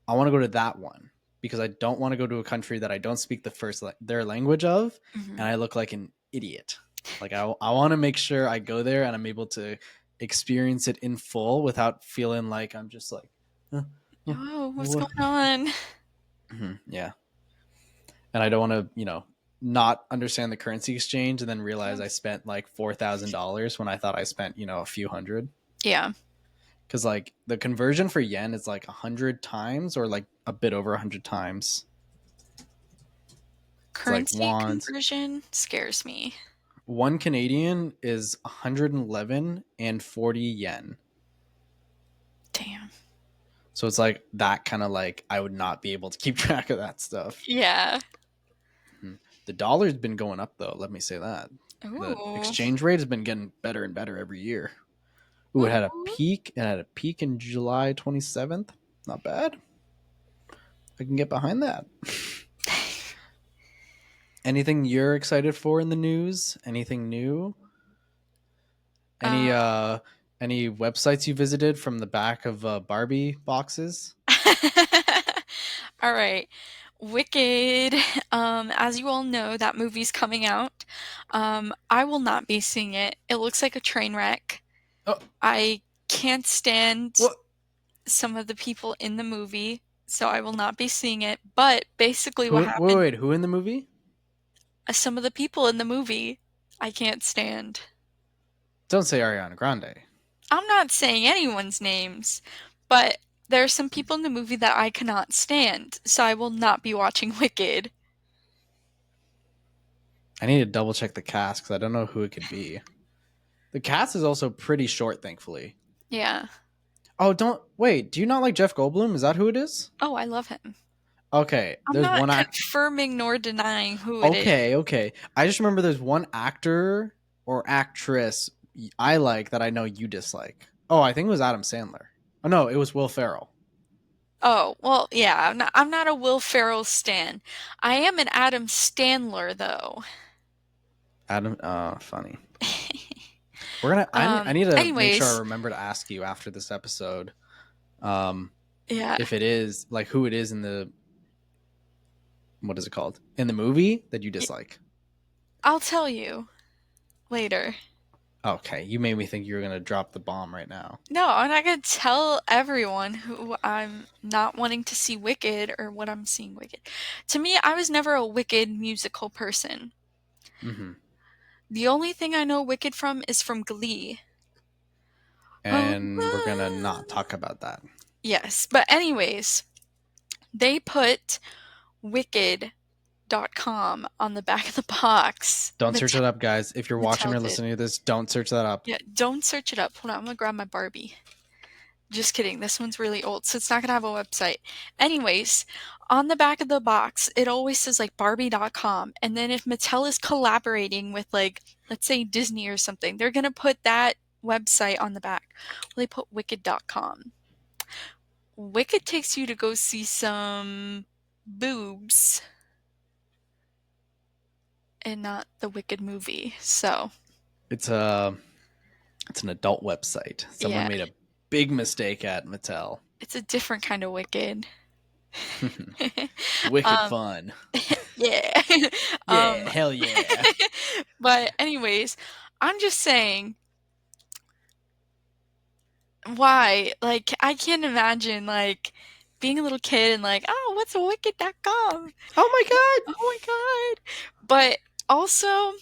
Speaker 1: I want to go to that one because I don't want to go to a country that I don't speak their language of,
Speaker 2: Mhm.
Speaker 1: and I look like an idiot. Like I want to make sure I go there and I'm able to experience it in full without feeling like I'm just like,
Speaker 2: Oh, what's
Speaker 1: what?
Speaker 2: going on?
Speaker 1: Yeah, and I don't want to, not understand the currency exchange and then
Speaker 2: Yeah.
Speaker 1: realize I spent like $4,000 when I thought I spent, a few hundred.
Speaker 2: Yeah.
Speaker 1: Because like the conversion for yen is like 100 times or like a bit over 100 times. It's like
Speaker 2: Currency
Speaker 1: wands.
Speaker 2: conversion scares me.
Speaker 1: One Canadian is 111 and 40 yen.
Speaker 2: Damn.
Speaker 1: So it's like that kind of like I would not be able to keep track of that stuff.
Speaker 2: Yeah.
Speaker 1: Mhm. The dollar's been going up though, let me say that. The
Speaker 2: Ooh.
Speaker 1: exchange rate has been getting better and better every year. Ooh, it had a
Speaker 2: Ooh.
Speaker 1: peak. It had a peak in July 27th. Not bad. I can get behind that. Anything you're excited for in the news? Anything new?
Speaker 2: Uh,
Speaker 1: Any websites you visited from the back of Barbie boxes?
Speaker 2: all right. Wicked. As you all know, that movie's coming out. I will not be seeing it. It looks like a train wreck.
Speaker 1: Oh,
Speaker 2: I can't stand
Speaker 1: what?
Speaker 2: some of the people in the movie, so I will not be seeing it. But basically,
Speaker 1: Who?
Speaker 2: what
Speaker 1: Wait,
Speaker 2: happened,
Speaker 1: wait. Who in the movie?
Speaker 2: some of the people in the movie, I can't stand.
Speaker 1: Don't say Ariana Grande.
Speaker 2: I'm not saying anyone's names, but there are some people in the movie that I cannot stand, so I will not be watching Wicked.
Speaker 1: I need to double check the cast because I don't know who it could be. The cast is also pretty short, thankfully.
Speaker 2: Yeah.
Speaker 1: Oh, don't wait. Do you not like Jeff Goldblum? Is that who it is?
Speaker 2: Oh, I love him.
Speaker 1: Okay,
Speaker 2: I'm
Speaker 1: there's
Speaker 2: not
Speaker 1: one act.
Speaker 2: confirming nor denying who it is.
Speaker 1: Okay. I just remember there's one actor or actress I like that I know you dislike. Oh, I think it was Adam Sandler. Oh no, it was Will Ferrell.
Speaker 2: Oh, well, yeah, I'm not a Will Ferrell stan. I am an Adam Sandler though.
Speaker 1: Adam, funny. We're gonna. I need to make sure I
Speaker 2: Anyways,
Speaker 1: remember to ask you after this episode, um,
Speaker 2: yeah,
Speaker 1: if it is like who it is in the what is it called in the movie that you
Speaker 2: y-
Speaker 1: dislike.
Speaker 2: I'll tell you later.
Speaker 1: Okay, you made me think you were gonna drop the bomb right now.
Speaker 2: No, I'm not gonna tell everyone who I'm not wanting to see Wicked or what I'm seeing Wicked. To me, I was never a Wicked musical person.
Speaker 1: Mm-hmm.
Speaker 2: The only thing I know Wicked from is from Glee.
Speaker 1: And we're gonna not talk about that.
Speaker 2: Yes, but anyways, they put wicked.com on the back of the box.
Speaker 1: Don't search it up, guys. If you're watching
Speaker 2: Mattel
Speaker 1: or
Speaker 2: did.
Speaker 1: listening to this, don't search that up.
Speaker 2: Yeah, don't search it up. Hold on, I'm gonna grab my Barbie. Just kidding, this one's really old, so it's not gonna have a website. Anyways, on the back of the box, it always says like Barbie.com, and then if Mattel is collaborating with like, let's say Disney or something, they're gonna put that website on the back. Well, they put Wicked.com. Wicked takes you to go see some boobs and not the Wicked movie. So,
Speaker 1: It's a it's an adult website. Someone
Speaker 2: yeah,
Speaker 1: made a big mistake at Mattel.
Speaker 2: it's a different kind of Wicked.
Speaker 1: Wicked
Speaker 2: um,
Speaker 1: fun.
Speaker 2: yeah.
Speaker 1: Yeah, hell yeah.
Speaker 2: But anyways, I'm just saying, why? Like, I can't imagine like being a little kid and like, oh, what's wicked.com?
Speaker 1: Oh my god.
Speaker 2: Oh my god. But also,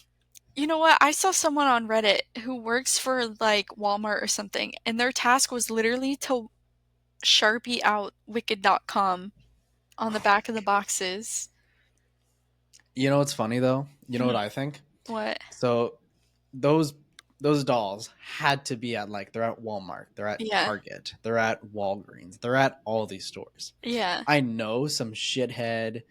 Speaker 2: you know what? I saw someone on Reddit who works for like Walmart or something, and their task was literally to Sharpie out wicked.com on the back of the boxes.
Speaker 1: You know what's funny though? You know what
Speaker 2: Hmm.
Speaker 1: I think?
Speaker 2: What?
Speaker 1: So those those dolls had to be at like they're at Walmart, they're at
Speaker 2: Yeah.
Speaker 1: Target, they're at Walgreens, they're at all these stores.
Speaker 2: Yeah.
Speaker 1: I know some shithead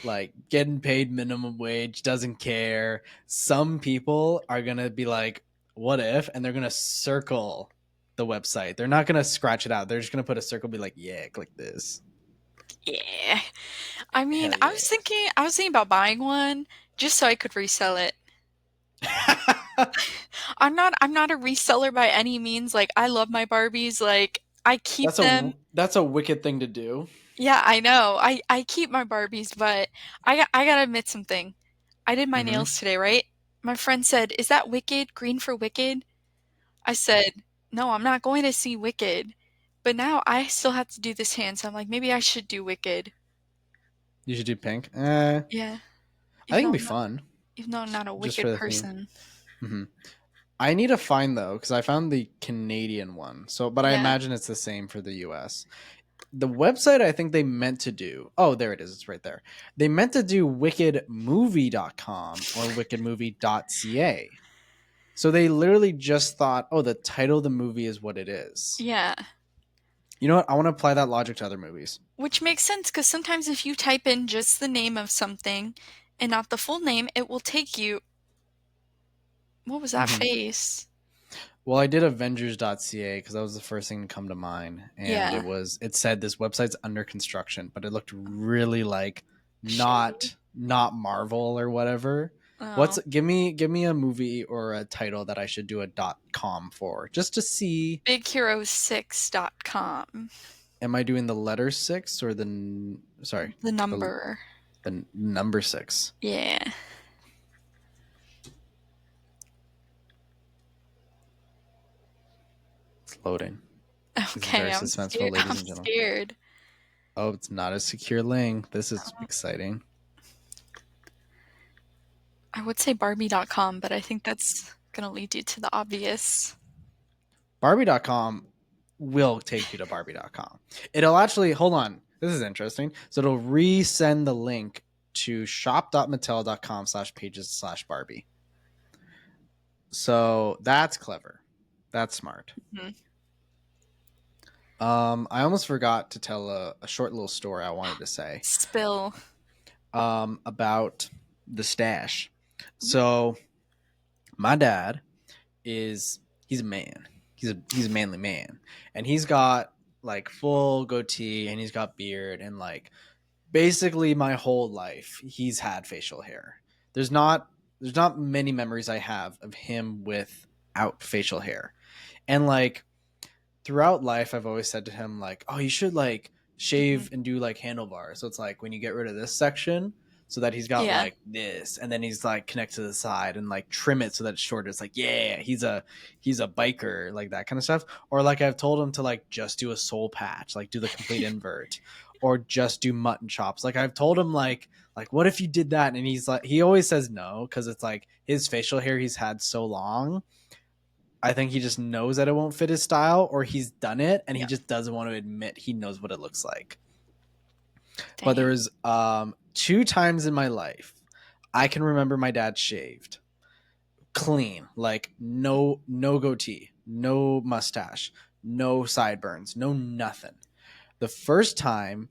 Speaker 1: like getting paid minimum wage doesn't care. Some people are gonna be like, what if? And they're gonna circle the website. They're not gonna scratch it out. They're just gonna put a circle, be like, yeah, click this.
Speaker 2: Yeah. I mean,
Speaker 1: Hell yeah.
Speaker 2: I was thinking about buying one just so I could resell it. I'm not a reseller by any means. Like, I love my Barbies. Like, I keep them.
Speaker 1: That's a wicked thing to do.
Speaker 2: Yeah, I know. I keep my Barbies, but I gotta admit something. I did my
Speaker 1: Mm-hmm.
Speaker 2: nails today, right? My friend said, "Is that Wicked? Green for Wicked?" I said, "No, I'm not going to see Wicked." But now I still have to do this hand, so I'm like, maybe I should do Wicked.
Speaker 1: You should do pink.
Speaker 2: Yeah,
Speaker 1: I think it'd be fun
Speaker 2: even though I'm not a
Speaker 1: just
Speaker 2: Wicked
Speaker 1: for the theme.
Speaker 2: person.
Speaker 1: Hmm. I need to find though because I found the Canadian one. So, but I
Speaker 2: Yeah.
Speaker 1: imagine it's the same for the U.S. The website I think they meant to do. Oh, there it is. It's right there. They meant to do wickedmovie.com or wickedmovie.ca. So they literally just thought, oh, the title of the movie is what it is.
Speaker 2: Yeah.
Speaker 1: You know what? I want to apply that logic to other movies.
Speaker 2: Which makes sense because sometimes if you type in just the name of something and not the full name, it will take you. What was that
Speaker 1: Hmm.
Speaker 2: face?
Speaker 1: Well, I did Avengers.ca because that was the first thing to come to mind, and
Speaker 2: Yeah.
Speaker 1: it said this website's under construction, but it looked really like
Speaker 2: Shady.
Speaker 1: not Marvel or whatever. What's
Speaker 2: Oh.
Speaker 1: give me a movie or a title that I should do a .com for just to see.
Speaker 2: BigHero6.com.
Speaker 1: Am I doing the letter six or sorry
Speaker 2: The
Speaker 1: the
Speaker 2: number.
Speaker 1: number six?
Speaker 2: Yeah.
Speaker 1: It's loading. This is
Speaker 2: Okay,
Speaker 1: very
Speaker 2: I'm
Speaker 1: suspenseful,
Speaker 2: scared. I'm
Speaker 1: ladies and gentlemen.
Speaker 2: scared.
Speaker 1: Oh, it's not a secure link. This is
Speaker 2: Um,
Speaker 1: exciting.
Speaker 2: I would say Barbie.com, but I think that's gonna lead you to the obvious.
Speaker 1: Barbie.com will take you to Barbie.com. It'll actually, hold on. This is interesting. So it'll resend the link to shop.mattel.com/pages/Barbie. So that's clever. That's smart.
Speaker 2: Mhm.
Speaker 1: I almost forgot to tell a short little story I wanted to say
Speaker 2: Spill.
Speaker 1: about the stash. So my dad he's a man. He's a manly man, and he's got like full goatee and he's got beard and like basically my whole life he's had facial hair. There's not there's not many memories I have of him without facial hair, and like throughout life I've always said to him like, oh, you should like
Speaker 2: Mhm.
Speaker 1: shave and do like handlebars. So it's like when you get rid of this section so that he's got
Speaker 2: Yeah.
Speaker 1: like this and then he's like connect to the side and like trim it so that it's shorter. It's like, yeah, he's a biker, like that kind of stuff. Or like I've told him to like just do a soul patch, like do the complete invert or just do mutton chops. Like I've told him like what if you did that? And he's like he always says no because it's like his facial hair he's had so long I think he just knows that it won't fit his style, or he's done it and he
Speaker 2: Yeah.
Speaker 1: just doesn't want to admit he knows what it looks like. But
Speaker 2: Dang.
Speaker 1: there was two times in my life I can remember my dad shaved clean, like no goatee, no mustache, no sideburns, no nothing. The first time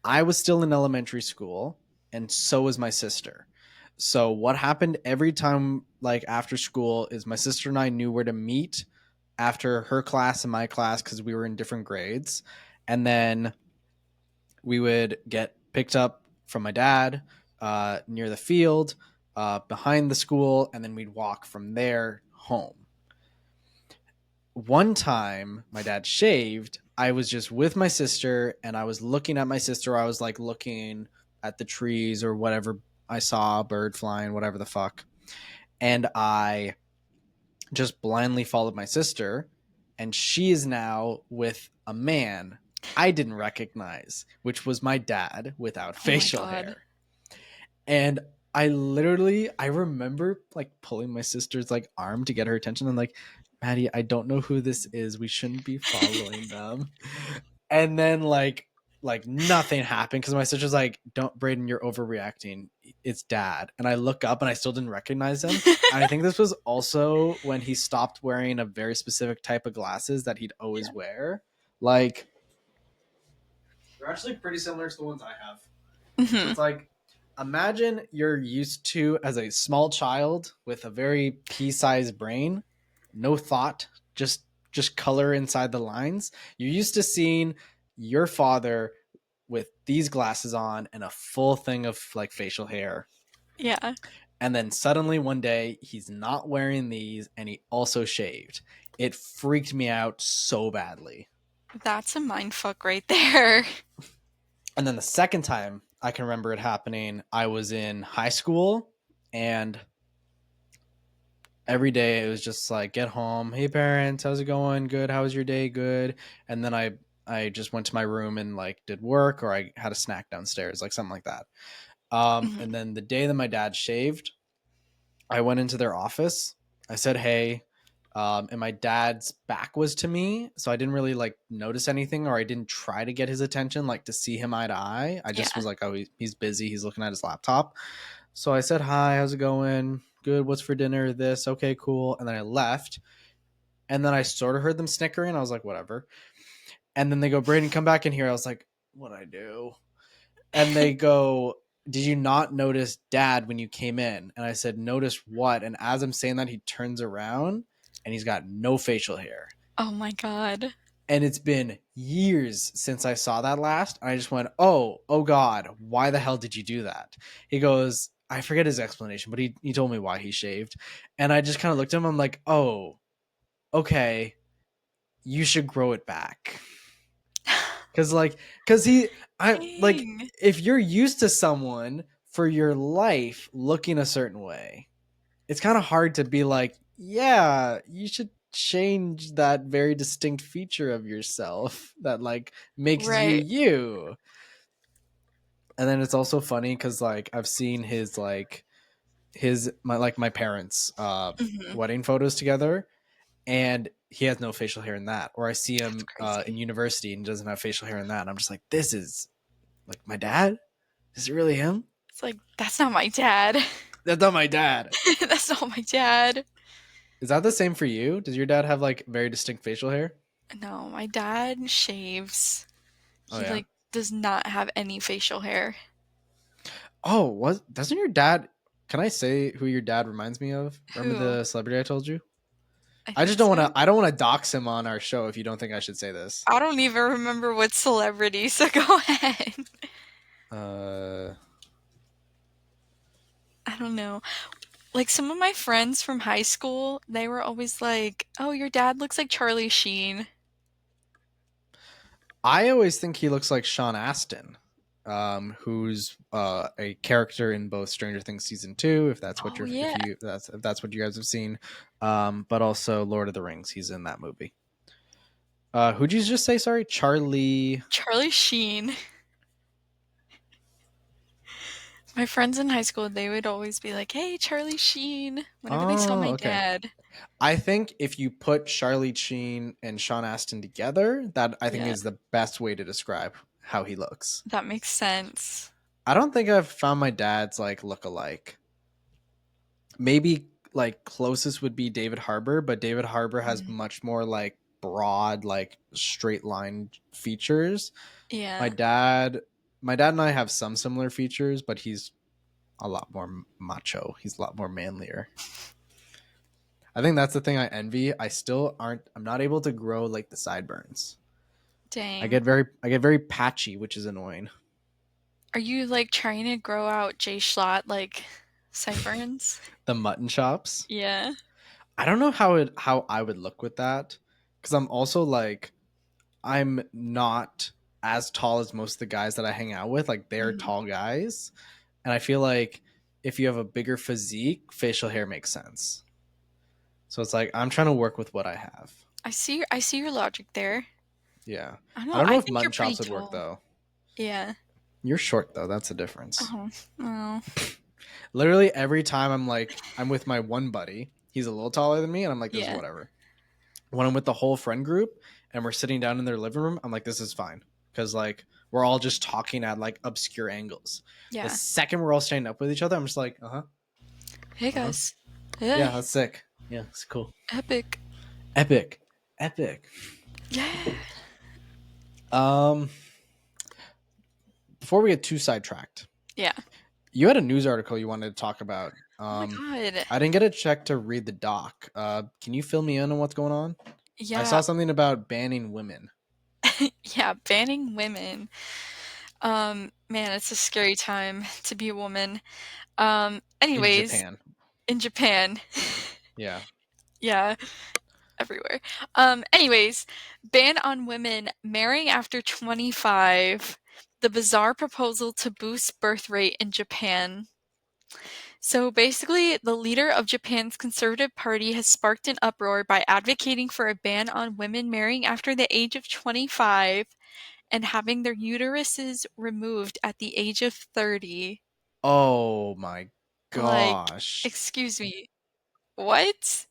Speaker 1: I was still in elementary school, and so was my sister. So what happened every time, like after school, is my sister and I knew where to meet after her class and my class because we were in different grades, and then we would get picked up from my dad near the field behind the school, and then we'd walk from there home. One time my dad shaved, I was just with my sister and I was looking at my sister. I was like looking at the trees or whatever I saw, a bird flying, whatever the fuck. And I just blindly followed my sister. And she is now with a man I didn't recognize, which was my dad without
Speaker 2: Oh my
Speaker 1: facial
Speaker 2: god.
Speaker 1: hair. And I remember like pulling my sister's like arm to get her attention. I'm like, Maddie, I don't know who this is. We shouldn't be following them. And then like like nothing happened because my sister's like, "Don't, Braden, you're overreacting. It's dad." And I look up and I still didn't recognize him. And I think this was also when he stopped wearing a very specific type of glasses that he'd always
Speaker 2: Yeah.
Speaker 1: wear. Like they're actually pretty similar to the ones I have. So
Speaker 2: Mhm.
Speaker 1: it's like imagine you're used to as a small child with a very pea-sized brain, no thought, just color inside the lines. You're used to seeing your father with these glasses on and a full thing of like facial hair.
Speaker 2: Yeah.
Speaker 1: And then suddenly one day he's not wearing these and he also shaved. It freaked me out so badly.
Speaker 2: That's a mind fuck right there.
Speaker 1: And then the second time I can remember it happening, I was in high school and every day it was just like get home, hey parents, how's it going? Good. How was your day? Good. And then I just went to my room and like did work or I had a snack downstairs, like something like that.
Speaker 2: Mhm.
Speaker 1: And then the day that my dad shaved, I went into their office. I said, "Hey," and my dad's back was to me, so I didn't really like notice anything, or I didn't try to get his attention, like to see him eye to eye. I just
Speaker 2: Yeah.
Speaker 1: was like, "Oh, he's busy. He's looking at his laptop." So I said, "Hi, how's it going? Good. What's for dinner? This. Okay, cool." And then I left, and then I sort of heard them snickering. I was like, "Whatever." And then they go, "Braden, come back in here." I was like, "What I do?" And they go, "Did you not notice dad when you came in?" And I said, "Notice what?" And as I'm saying that, he turns around and he's got no facial hair.
Speaker 2: Oh my god.
Speaker 1: And it's been years since I saw that last. And I just went, oh God, why the hell did you do that? He goes, I forget his explanation, but he told me why he shaved. And I just kind of looked at him. I'm like, oh, okay, you should grow it back. Cause like, cause he, I like,
Speaker 2: Dang.
Speaker 1: if you're used to someone for your life looking a certain way, it's kind of hard to be like, yeah, you should change that very distinct feature of yourself that like makes you
Speaker 2: Right.
Speaker 1: you. And then it's also funny because like I've seen his like my parents
Speaker 2: Mhm.
Speaker 1: wedding photos together and he has no facial hair in that, or I see
Speaker 2: That's
Speaker 1: him in
Speaker 2: crazy.
Speaker 1: university and he doesn't have facial hair in that, and I'm just like, this is like my dad. Is it really him?
Speaker 2: It's like, that's not my dad.
Speaker 1: That's not my dad.
Speaker 2: That's not my dad.
Speaker 1: Is that the same for you? Does your dad have like very distinct facial hair?
Speaker 2: No, my dad shaves.
Speaker 1: Oh
Speaker 2: He,
Speaker 1: yeah.
Speaker 2: like, does not have any facial hair.
Speaker 1: Oh, what doesn't your dad? Can I say who your dad reminds me of? Remember
Speaker 2: Who?
Speaker 1: the celebrity I told you?
Speaker 2: I
Speaker 1: I just
Speaker 2: think
Speaker 1: don't want to.
Speaker 2: so.
Speaker 1: I don't want to dox him on our show if you don't think I should say this.
Speaker 2: I don't even remember what celebrity, so go ahead.
Speaker 1: Uh,
Speaker 2: I don't know. Like, some of my friends from high school, they were always like, "Oh, your dad looks like Charlie Sheen."
Speaker 1: I always think he looks like Sean Astin, who's a character in both Stranger Things season 2, if that's what
Speaker 2: Oh,
Speaker 1: you're
Speaker 2: yeah.
Speaker 1: if that's what you guys have seen, but also Lord of the Rings. He's in that movie. Who'd you just say? Sorry, Charlie.
Speaker 2: Charlie Sheen. My friends in high school, they would always be like, "Hey, Charlie Sheen," whenever they saw
Speaker 1: Oh,
Speaker 2: my
Speaker 1: okay.
Speaker 2: dad.
Speaker 1: I think if you put Charlie Sheen and Sean Astin together, that I think
Speaker 2: Yeah,
Speaker 1: is the best way to describe how he looks.
Speaker 2: that makes sense.
Speaker 1: I don't think I've found my dad's like look alike. Maybe like closest would be David Harbour, but David Harbour has
Speaker 2: Mhm.
Speaker 1: much more like broad, like straight line features. My
Speaker 2: Yeah,
Speaker 1: dad, my dad and I have some similar features, but he's a lot more macho. He's a lot more manlier. I think that's the thing I envy. I still aren't. I'm not able to grow like the sideburns.
Speaker 2: dang.
Speaker 1: I get very patchy, which is annoying.
Speaker 2: Are you, like, trying to grow out Jay Schlatt, like, sideburns?
Speaker 1: The mutton chops.
Speaker 2: Yeah,
Speaker 1: I don't know how I would look with that because I'm also like I'm not as tall as most of the guys that I hang out with. Like they're
Speaker 2: mhm.
Speaker 1: tall guys, and I feel like if you have a bigger physique, facial hair makes sense. So it's like I'm trying to work with what I have.
Speaker 2: I see your logic there.
Speaker 1: Yeah,
Speaker 2: I don't
Speaker 1: I
Speaker 2: know,
Speaker 1: don't know
Speaker 2: I
Speaker 1: if
Speaker 2: think you're
Speaker 1: mutton
Speaker 2: pretty
Speaker 1: chops would work
Speaker 2: tall.
Speaker 1: though.
Speaker 2: Yeah.
Speaker 1: You're short though. That's a difference.
Speaker 2: Oh, well,
Speaker 1: Literally every time I'm with my one buddy, he's a little taller than me, and I'm like, this is
Speaker 2: yeah.
Speaker 1: whatever. When I'm with the whole friend group and we're sitting down in their living room, I'm like, this is fine because like we're all just talking at like obscure angles. The
Speaker 2: Yeah.
Speaker 1: second we're all standing up with each other, I'm just like, uh huh,
Speaker 2: Hey
Speaker 1: uh huh,
Speaker 2: guys.
Speaker 1: yeah,
Speaker 2: Hey.
Speaker 1: that's sick. Yeah, it's cool.
Speaker 2: Epic.
Speaker 1: Epic, epic.
Speaker 2: Yeah.
Speaker 1: Um, before we get too sidetracked,
Speaker 2: Yeah.
Speaker 1: you had a news article you wanted to talk about.
Speaker 2: Oh my god.
Speaker 1: I didn't get a check to read the doc. Can you fill me in on what's going on? I
Speaker 2: Yeah.
Speaker 1: saw something about banning women
Speaker 2: Yeah, banning women. Man, it's a scary time to be a woman.
Speaker 1: in
Speaker 2: Anyways,
Speaker 1: Japan.
Speaker 2: in Japan.
Speaker 1: Yeah.
Speaker 2: Yeah, everywhere. Anyways, ban on women marrying after 25. The bizarre proposal to boost birth rate in Japan. So basically, the leader of Japan's Conservative Party has sparked an uproar by advocating for a ban on women marrying after the age of 25 and having their uteruses removed at the age of 30.
Speaker 1: Oh my
Speaker 2: Like,
Speaker 1: gosh.
Speaker 2: excuse me, what?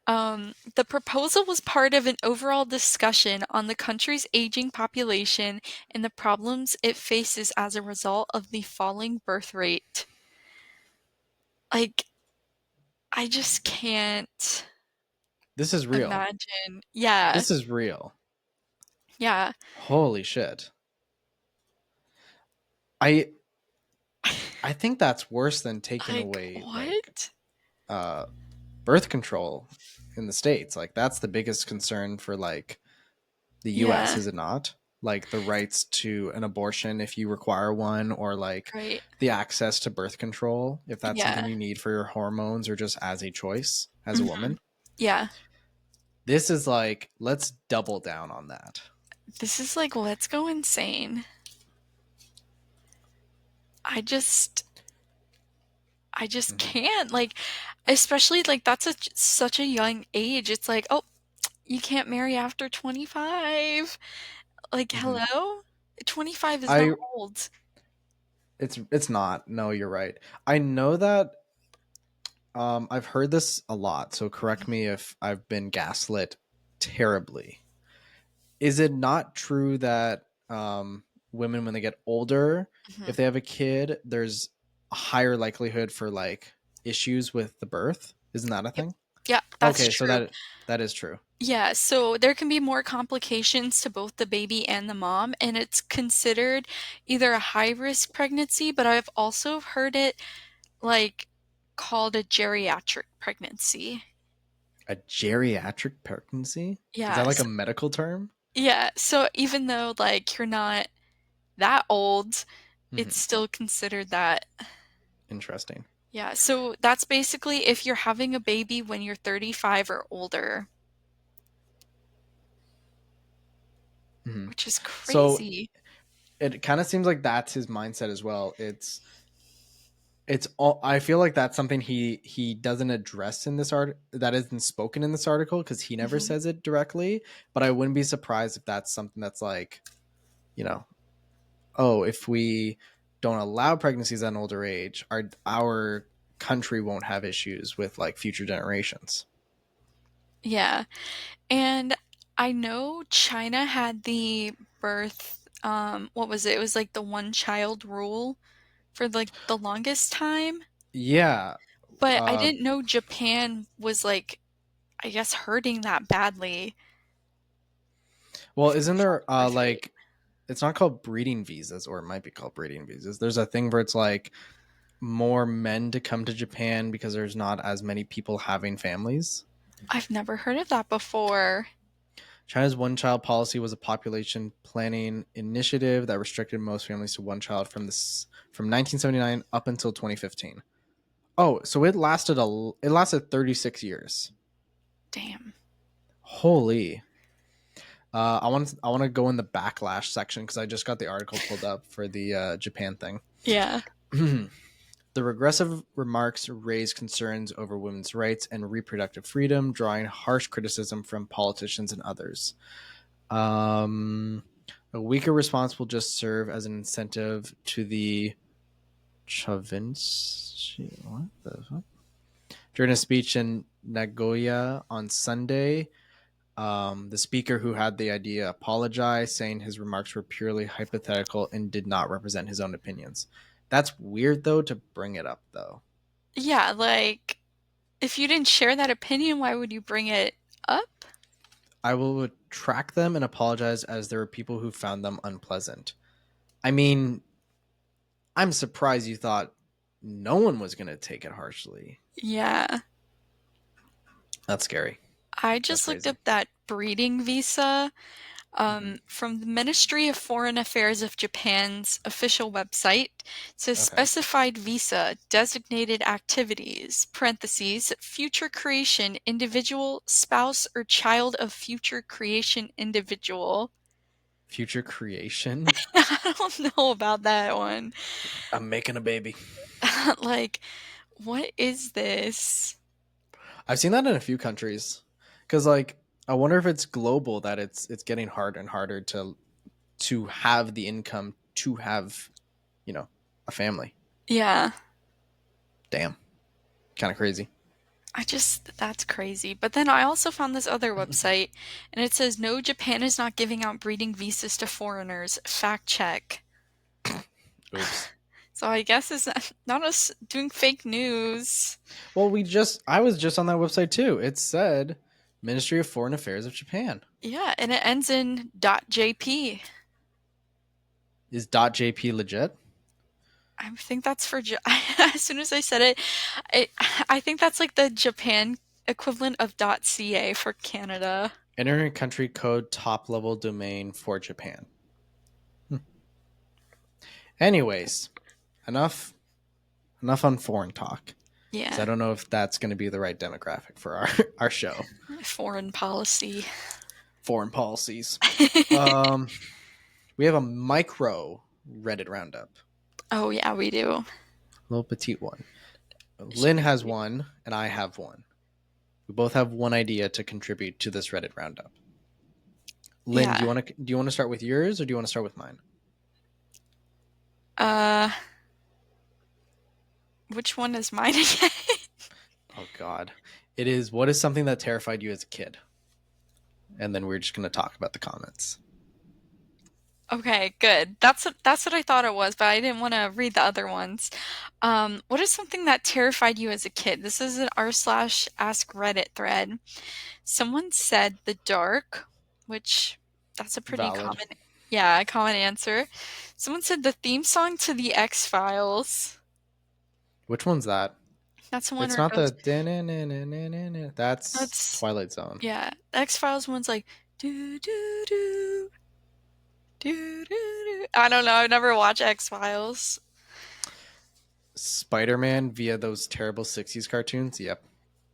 Speaker 2: The proposal was part of an overall discussion on the country's aging population and the problems it faces as a result of the falling birth rate. Like, I just can't
Speaker 1: This is real.
Speaker 2: imagine. Yeah,
Speaker 1: This is real.
Speaker 2: yeah.
Speaker 1: Holy shit. I I think that's worse than taking
Speaker 2: Like,
Speaker 1: away like
Speaker 2: what?
Speaker 1: uh birth control in the States. Like that's the biggest concern for like the US,
Speaker 2: Yeah,
Speaker 1: is it not? Like the rights to an abortion if you require one, or like
Speaker 2: right.
Speaker 1: the access to birth control if that's something
Speaker 2: Yeah.
Speaker 1: you need for your hormones or just as a choice as a
Speaker 2: Mhm.
Speaker 1: woman.
Speaker 2: Yeah.
Speaker 1: This is like, let's double down on that.
Speaker 2: This is like, let's go insane. I just I just
Speaker 1: Mhm.
Speaker 2: can't, like, especially, like, that's such a young age. It's like, "Oh, you can't marry after 25." Like,
Speaker 1: Mhm.
Speaker 2: hello? 25 is not
Speaker 1: I
Speaker 2: old.
Speaker 1: it's not. No, you're right. I know that I've heard this a lot, so correct me if I've been gaslit terribly. Is it not true that women, when they get older, if
Speaker 2: Mhm.
Speaker 1: they have a kid, there's a higher likelihood for like issues with the birth? Isn't that a
Speaker 2: Yep.
Speaker 1: thing?
Speaker 2: Yeah, that's
Speaker 1: Okay, so
Speaker 2: true.
Speaker 1: that is true.
Speaker 2: Yeah, so there can be more complications to both the baby and the mom, and it's considered either a high-risk pregnancy, but I've also heard it, like, called a geriatric pregnancy.
Speaker 1: A geriatric pregnancy? Is that
Speaker 2: Yeah,
Speaker 1: like a medical term?
Speaker 2: yeah, so even though, like, you're not that old, it's
Speaker 1: Hmm.
Speaker 2: still considered that.
Speaker 1: Interesting.
Speaker 2: Yeah, so that's basically if you're having a baby when you're 35 or older,
Speaker 1: Hmm.
Speaker 2: which is
Speaker 1: So
Speaker 2: crazy.
Speaker 1: it kind of seems like that's his mindset as well. It's all, I feel like that's something he doesn't address in this art, that isn't spoken in this article, because he never
Speaker 2: Mhm.
Speaker 1: says it directly, but I wouldn't be surprised if that's something that's like, you know, oh, if we don't allow pregnancies at an older age, our country won't have issues with like future generations.
Speaker 2: Yeah, and I know China had the birth, what was it? It was like the one child rule for like the longest time,
Speaker 1: Yeah.
Speaker 2: but I
Speaker 1: uh
Speaker 2: didn't know Japan was like, I guess, hurting that badly
Speaker 1: well,
Speaker 2: for the
Speaker 1: isn't there
Speaker 2: falling birth rate.
Speaker 1: like, it's not called breeding visas, or it might be called breeding visas. There's a thing where it's like more men to come to Japan because there's not as many people having families.
Speaker 2: I've never heard of that before.
Speaker 1: China's one child policy was a population planning initiative that restricted most families to one child from 1979 up until 2015. Oh, so it lasted 36 years.
Speaker 2: Damn.
Speaker 1: Holy. I want to go in the backlash section because I just got the article pulled up for the Japan thing.
Speaker 2: Yeah.
Speaker 1: The regressive remarks raise concerns over women's rights and reproductive freedom, drawing harsh criticism from politicians and others. Um, a weaker response will just serve as an incentive to the Chavinci. What the fuck? During a speech in Nagoya on Sunday, The speaker who had the idea apologized, saying his remarks were purely hypothetical and did not represent his own opinions. That's weird, though, to bring it up, though.
Speaker 2: Yeah, like, if you didn't share that opinion, why would you bring it up?
Speaker 1: I will retract them and apologize as there were people who found them unpleasant. I mean, I'm surprised you thought no one was going to take it harshly.
Speaker 2: Yeah.
Speaker 1: That's scary.
Speaker 2: I
Speaker 1: That's
Speaker 2: just looked
Speaker 1: crazy.
Speaker 2: up that breeding visa
Speaker 1: Hmm.
Speaker 2: from the Ministry of Foreign Affairs of Japan's official website. It says
Speaker 1: Okay.
Speaker 2: specified visa, designated activities, parentheses, future creation, individual, spouse, or child of future creation individual.
Speaker 1: Future creation.
Speaker 2: I don't know about that one.
Speaker 1: I'm making a baby.
Speaker 2: Like, what is this?
Speaker 1: I've seen that in a few countries. Because, like, I wonder if it's global that it's getting harder and harder to have the income to have, you know, a family.
Speaker 2: Yeah.
Speaker 1: Damn. Kind of crazy.
Speaker 2: That's crazy. But then I also found this other website and it says, no, Japan is not giving out breeding visas to foreigners. Fact check.
Speaker 1: Oops.
Speaker 2: So I guess it's not us doing fake news.
Speaker 1: Well, I was just on that website too. It said Ministry of Foreign Affairs of Japan.
Speaker 2: Yeah, and it ends in .jp.
Speaker 1: Is .jp legit?
Speaker 2: I think that's for as soon as I said it, it, I think that's like the Japan equivalent of .ca for Canada.
Speaker 1: Enter country code top level domain for Japan. Anyways, enough on foreign talk. Because I
Speaker 2: Yeah,
Speaker 1: don't know if that's going to be the right demographic for our show.
Speaker 2: foreign policy.
Speaker 1: Foreign policies. Um, we have a micro Reddit roundup,
Speaker 2: Oh yeah, we do.
Speaker 1: little petite one.
Speaker 2: Should
Speaker 1: Lyn has one, and I have one. We both have one idea to contribute to this Reddit roundup. Lyn,
Speaker 2: Yeah.
Speaker 1: do you want to start with yours or do you want to start with mine?
Speaker 2: Uh, which one is mine again?
Speaker 1: Oh God, it is. What is something that terrified you as a kid? And then we're just gonna talk about the comments.
Speaker 2: Okay, good. That's what I thought it was, but I didn't want to read the other ones. What is something that terrified you as a kid? This is an r/ask Reddit thread. Someone said the dark, which that's a pretty
Speaker 1: Valid.
Speaker 2: common, yeah, common answer. Someone said the theme song to the X-Files.
Speaker 1: Which one's that?
Speaker 2: That's the one
Speaker 1: It's
Speaker 2: where it
Speaker 1: not
Speaker 2: goes.
Speaker 1: the. That's
Speaker 2: That's
Speaker 1: Twilight Zone.
Speaker 2: yeah. The X-Files one's like do do do do do do. I don't know. I've never watched X-Files.
Speaker 1: Spider-Man via those terrible '60s cartoons. Yep.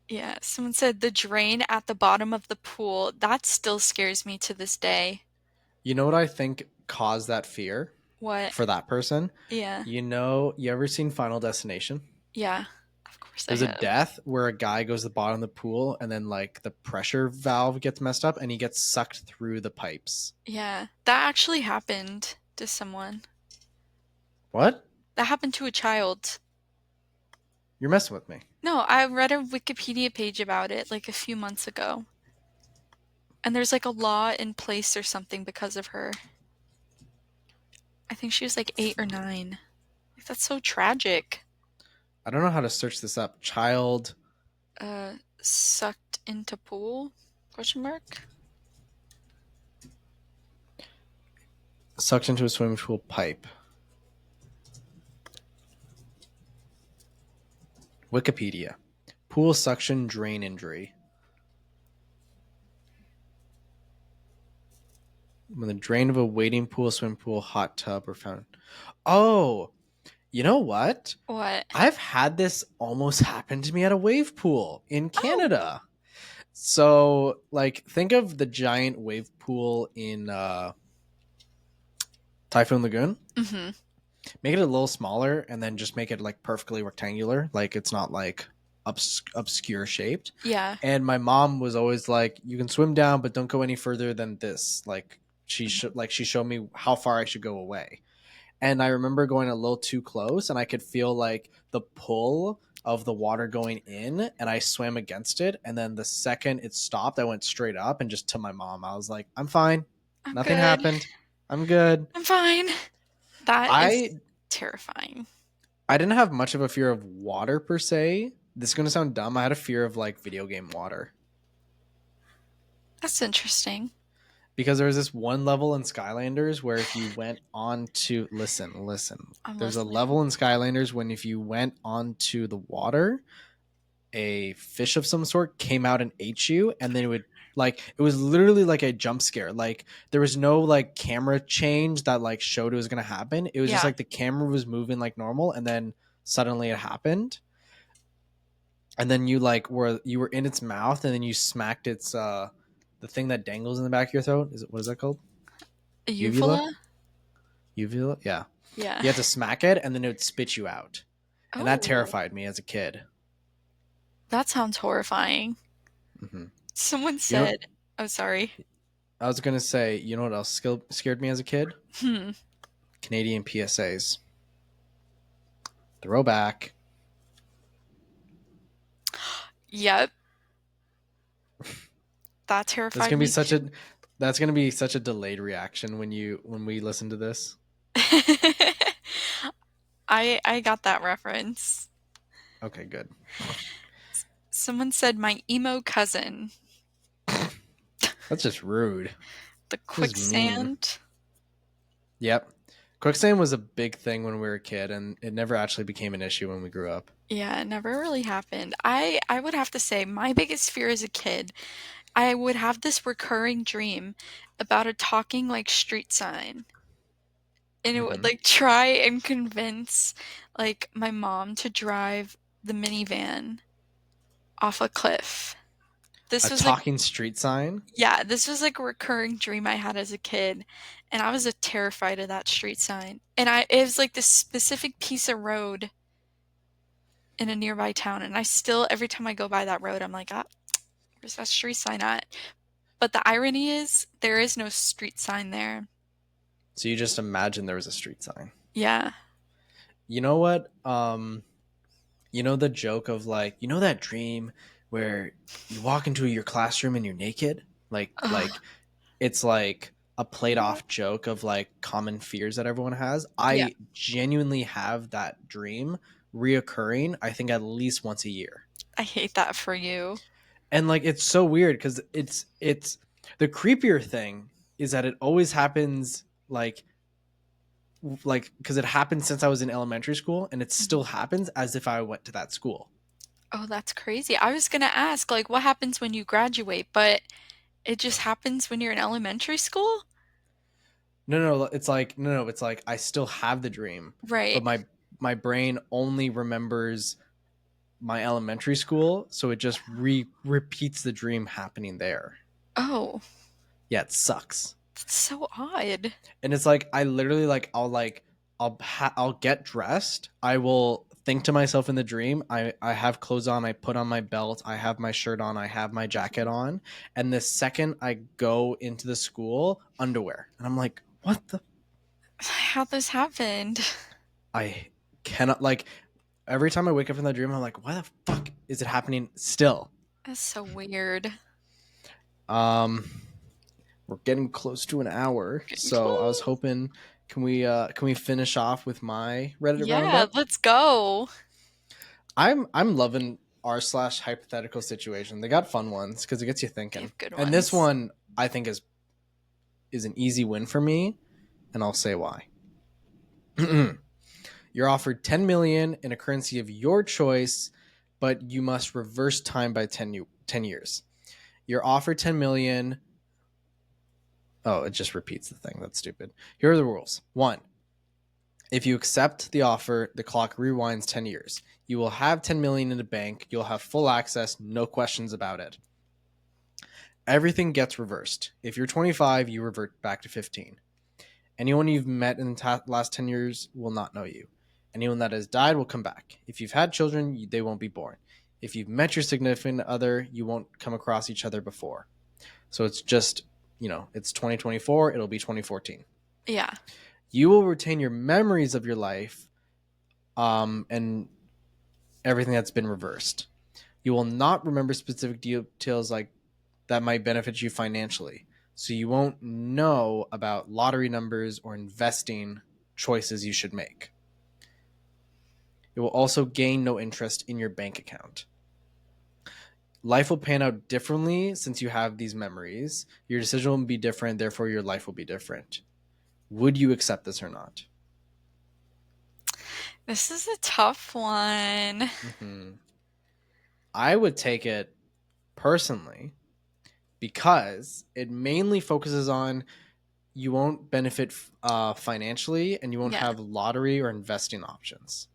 Speaker 2: Yeah, someone said the drain at the bottom of the pool. That still scares me to this day.
Speaker 1: You know what I think caused that fear
Speaker 2: What?
Speaker 1: for that person?
Speaker 2: Yeah.
Speaker 1: You ever seen Final Destination?
Speaker 2: Yeah. Of course I
Speaker 1: There's a
Speaker 2: have.
Speaker 1: death where a guy goes to the bottom of the pool and then like the pressure valve gets messed up and he gets sucked through the pipes.
Speaker 2: Yeah. That actually happened to someone.
Speaker 1: What?
Speaker 2: That happened to a child.
Speaker 1: You're messing with me.
Speaker 2: No, I read a Wikipedia page about it like a few months ago. And there's like a law in place or something because of her. I think she was like 8 or 9. Like, that's so tragic.
Speaker 1: I don't know how to search this up. Child
Speaker 2: Sucked into pool? Question mark?
Speaker 1: sucked into a swimming pool pipe. Wikipedia. Pool suction drain injury. When the drain of a wading pool, swimming pool, hot tub are found. Oh, you know what?
Speaker 2: What?
Speaker 1: I've had this almost happen to me at a wave pool in
Speaker 2: Oh.
Speaker 1: Canada. So, like, think of the giant wave pool in Typhoon Lagoon.
Speaker 2: Mm-hmm.
Speaker 1: Make it a little smaller and then just make it like perfectly rectangular. Like, it's not like obscure shaped.
Speaker 2: Yeah.
Speaker 1: And my mom was always like, "You can swim down, but don't go any further than this." Like, she showed me how far I should go away. And I remember going a little too close and I could feel like the pull of the water going in, and I swam against it. And then the second it stopped, I went straight up and just to my mom. I was like, I'm fine.
Speaker 2: I'm
Speaker 1: Nothing
Speaker 2: good.
Speaker 1: happened. I'm good.
Speaker 2: I'm fine. That is
Speaker 1: I
Speaker 2: terrifying.
Speaker 1: I didn't have much of a fear of water per se. This is gonna sound dumb. I had a fear of like video game water.
Speaker 2: That's interesting.
Speaker 1: Because there was this one level in Skylanders where if you went on to listen,
Speaker 2: I'm
Speaker 1: there's a
Speaker 2: listening.
Speaker 1: level in Skylanders when if you went onto the water, a fish of some sort came out and ate you, and then it would like it was literally like a jump scare. Like there was no like camera change that like showed it was gonna happen. It was just
Speaker 2: Yeah.
Speaker 1: like the camera was moving like normal, and then suddenly it happened. And then you were in its mouth, and then you smacked its the thing that dangles in the back of your throat. What is that called?
Speaker 2: A
Speaker 1: Uvula?
Speaker 2: uvula?
Speaker 1: Uvula? Yeah.
Speaker 2: Yeah.
Speaker 1: You had to smack it and then it would spit you out. And that
Speaker 2: Oh,
Speaker 1: terrified me as a kid.
Speaker 2: that sounds horrifying.
Speaker 1: Hmm.
Speaker 2: Someone
Speaker 1: You know,
Speaker 2: said, oh, sorry.
Speaker 1: I was going to say, you know what else scared me as a kid?
Speaker 2: Hmm.
Speaker 1: Canadian PSAs. Throwback.
Speaker 2: Yep. That
Speaker 1: That's
Speaker 2: terrified
Speaker 1: going to be
Speaker 2: me
Speaker 1: such
Speaker 2: too.
Speaker 1: a that's going to be such a delayed reaction when we listen to this.
Speaker 2: I got that reference.
Speaker 1: Okay, good.
Speaker 2: Someone said my emo cousin,
Speaker 1: That's just rude.
Speaker 2: the
Speaker 1: This is mean.
Speaker 2: quicksand.
Speaker 1: Yep. Quicksand was a big thing when we were a kid, and it never actually became an issue when we grew up.
Speaker 2: Yeah, it never really happened. I would have to say my biggest fear as a kid, I would have this recurring dream about a talking like street sign. And it would
Speaker 1: Hmm.
Speaker 2: like try and convince like my mom to drive the minivan off a cliff.
Speaker 1: A
Speaker 2: This was like
Speaker 1: talking street sign.
Speaker 2: yeah, this was like a recurring dream I had as a kid, and I was terrified of that street sign. And it was like this specific piece of road in a nearby town, and I still every time I go by that road, I'm like, ah, where's that street sign at? But the irony is there is no street sign there.
Speaker 1: So you just imagine there was a street sign.
Speaker 2: Yeah.
Speaker 1: You know what? You know the joke of like, you know that dream where you walk into your classroom and you're naked?
Speaker 2: Ugh.
Speaker 1: It's like a played off joke of like common fears that everyone has.
Speaker 2: Yeah.
Speaker 1: I genuinely have that dream reoccurring, I think at least once a year.
Speaker 2: I hate that for you.
Speaker 1: And like it's so weird because it's the creepier thing is that it always happens like because it happened since I was in elementary school, and it still
Speaker 2: Mhm.
Speaker 1: happens as if I went to that school.
Speaker 2: Oh, that's crazy. I was gonna ask, like, what happens when you graduate, but it just happens when you're in elementary school?
Speaker 1: No, it's like I still have the dream,
Speaker 2: Right.
Speaker 1: but my brain only remembers my elementary school, so it just repeats the dream happening there.
Speaker 2: Oh,
Speaker 1: Yeah, it sucks.
Speaker 2: that's so odd.
Speaker 1: And it's like I literally I'll get dressed. I will think to myself in the dream, I have clothes on, I put on my belt, I have my shirt on, I have my jacket on, and the second I go into the school, underwear. And I'm like, "What the
Speaker 2: How this happened?
Speaker 1: I cannot like every time I wake up from that dream, I'm like, why the fuck is it happening still?"
Speaker 2: That's so weird.
Speaker 1: Um we're getting close to an hour,
Speaker 2: Getting
Speaker 1: so I was
Speaker 2: close.
Speaker 1: hoping can we finish off with my Reddit
Speaker 2: Yeah,
Speaker 1: roundup?
Speaker 2: let's go.
Speaker 1: I'm loving r/ hypothetical situation. They got fun ones because it gets you
Speaker 2: They
Speaker 1: thinking.
Speaker 2: have good
Speaker 1: And this
Speaker 2: ones.
Speaker 1: one I think is an easy win for me, and I'll say why. You're offered 10 million in a currency of your choice, but you must reverse time by 10 years. You're offered 10 million. Oh, it just repeats the thing. That's stupid. Here are the rules. 1. If you accept the offer, the clock rewinds 10 years. You will have 10 million in the bank. You'll have full access, no questions about it. Everything gets reversed. If you're 25, you revert back to 15. Anyone you've met in the last 10 years will not know you. Anyone that has died will come back. If you've had children, they won't be born. If you've met your significant other, you won't come across each other before. So it's just, it's 2024, it'll be 2014.
Speaker 2: Yeah.
Speaker 1: You will retain your memories of your life, and everything that's been reversed. You will not remember specific details like that might benefit you financially. So you won't know about lottery numbers or investing choices you should make. It will also gain no interest in your bank account. Life will pan out differently since you have these memories. Your decision will be different, therefore, your life will be different. Would you accept this or not?
Speaker 2: This is a tough one.
Speaker 1: Mm-hmm. I would take it personally because it mainly focuses on you won't benefit financially and you won't
Speaker 2: Yeah.
Speaker 1: have lottery or investing options.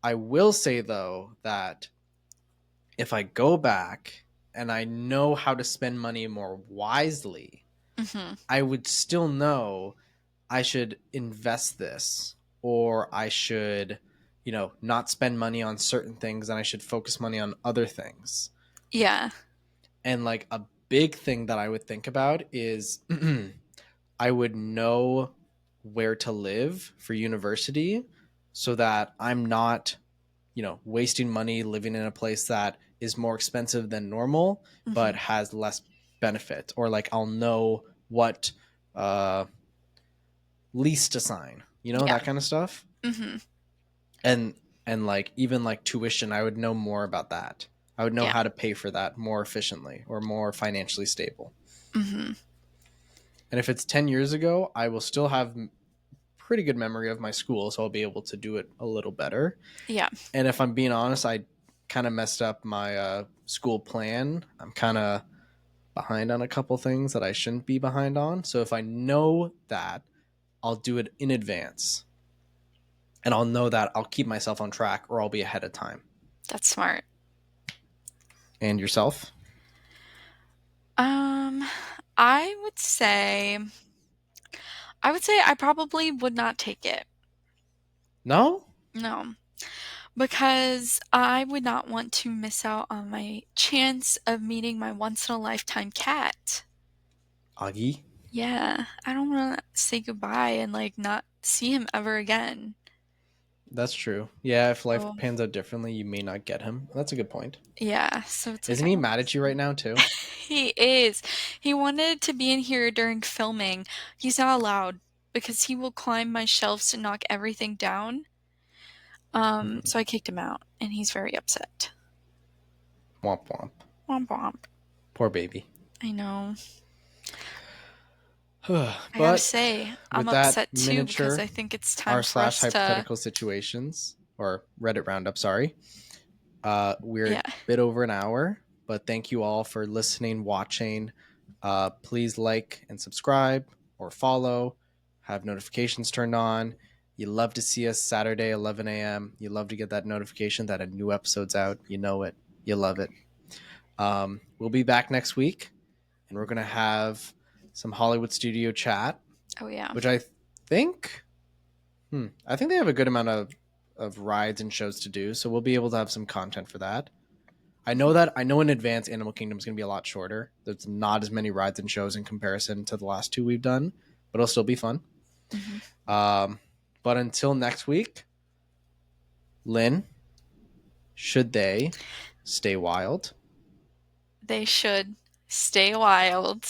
Speaker 1: I will say, though, that if I go back and I know how to spend money more wisely,
Speaker 2: Mhm.
Speaker 1: I would still know I should invest this or I should, not spend money on certain things and I should focus money on other things.
Speaker 2: Yeah.
Speaker 1: And like a big thing that I would think about is I would know where to live for university so that I'm not, wasting money living in a place that is more expensive than normal but
Speaker 2: Mhm.
Speaker 1: has less benefit, or like I'll know what uh lease to sign,
Speaker 2: Yeah.
Speaker 1: that kind of stuff.
Speaker 2: Mhm.
Speaker 1: And like even like tuition, I would know more about that. I would know
Speaker 2: Yeah.
Speaker 1: how to pay for that more efficiently or more financially stable.
Speaker 2: Mhm.
Speaker 1: And if it's 10 years ago, I will still have pretty good memory of my school, so I'll be able to do it a little better.
Speaker 2: Yeah.
Speaker 1: And if I'm being honest, I kind of messed up my school plan. I'm kind of behind on a couple things that I shouldn't be behind on. So if I know that, I'll do it in advance. And I'll know that I'll keep myself on track or I'll be ahead of time.
Speaker 2: That's smart.
Speaker 1: And yourself?
Speaker 2: Um, I would say I probably would not take it.
Speaker 1: No?
Speaker 2: No, because I would not want to miss out on my chance of meeting my once in a lifetime cat.
Speaker 1: Augie?
Speaker 2: Yeah, I don't want to say goodbye and like not see him ever again.
Speaker 1: That's true. Yeah, if life
Speaker 2: So,
Speaker 1: pans out differently, you may not get him. That's a good point.
Speaker 2: yeah, so it's like
Speaker 1: Isn't
Speaker 2: I
Speaker 1: he
Speaker 2: don't.
Speaker 1: mad at you right now, too?
Speaker 2: He is. He wanted to be in here during filming. He's not allowed because he will climb my shelves to knock everything down. So I kicked him out, and he's very upset.
Speaker 1: Womp womp.
Speaker 2: Womp womp.
Speaker 1: Poor baby.
Speaker 2: I know. I gotta
Speaker 1: But
Speaker 2: say, I'm
Speaker 1: with that
Speaker 2: upset too because
Speaker 1: miniature
Speaker 2: I think it's time
Speaker 1: r
Speaker 2: for
Speaker 1: slash
Speaker 2: us to.
Speaker 1: hypothetical situations, or Reddit roundup, sorry, we're a
Speaker 2: Yeah.
Speaker 1: bit over an hour, but thank you all for listening, watching. Please like and subscribe or follow, have notifications turned on. You love to see us Saturday, 11 a.m. You love to get that notification that a new episode's out. You know it. You love it. We'll be back next week, and we're going to have some Hollywood studio chat,
Speaker 2: Oh yeah.
Speaker 1: which think, I think they have a good amount of rides and shows to do, so we'll be able to have some content for that. I know in advance Animal Kingdom is going to be a lot shorter. There's not as many rides and shows in comparison to the last two we've done, but it'll still be fun.
Speaker 2: Hmm.
Speaker 1: Um, but until next week, Lynn, should they stay wild?
Speaker 2: They should stay wild.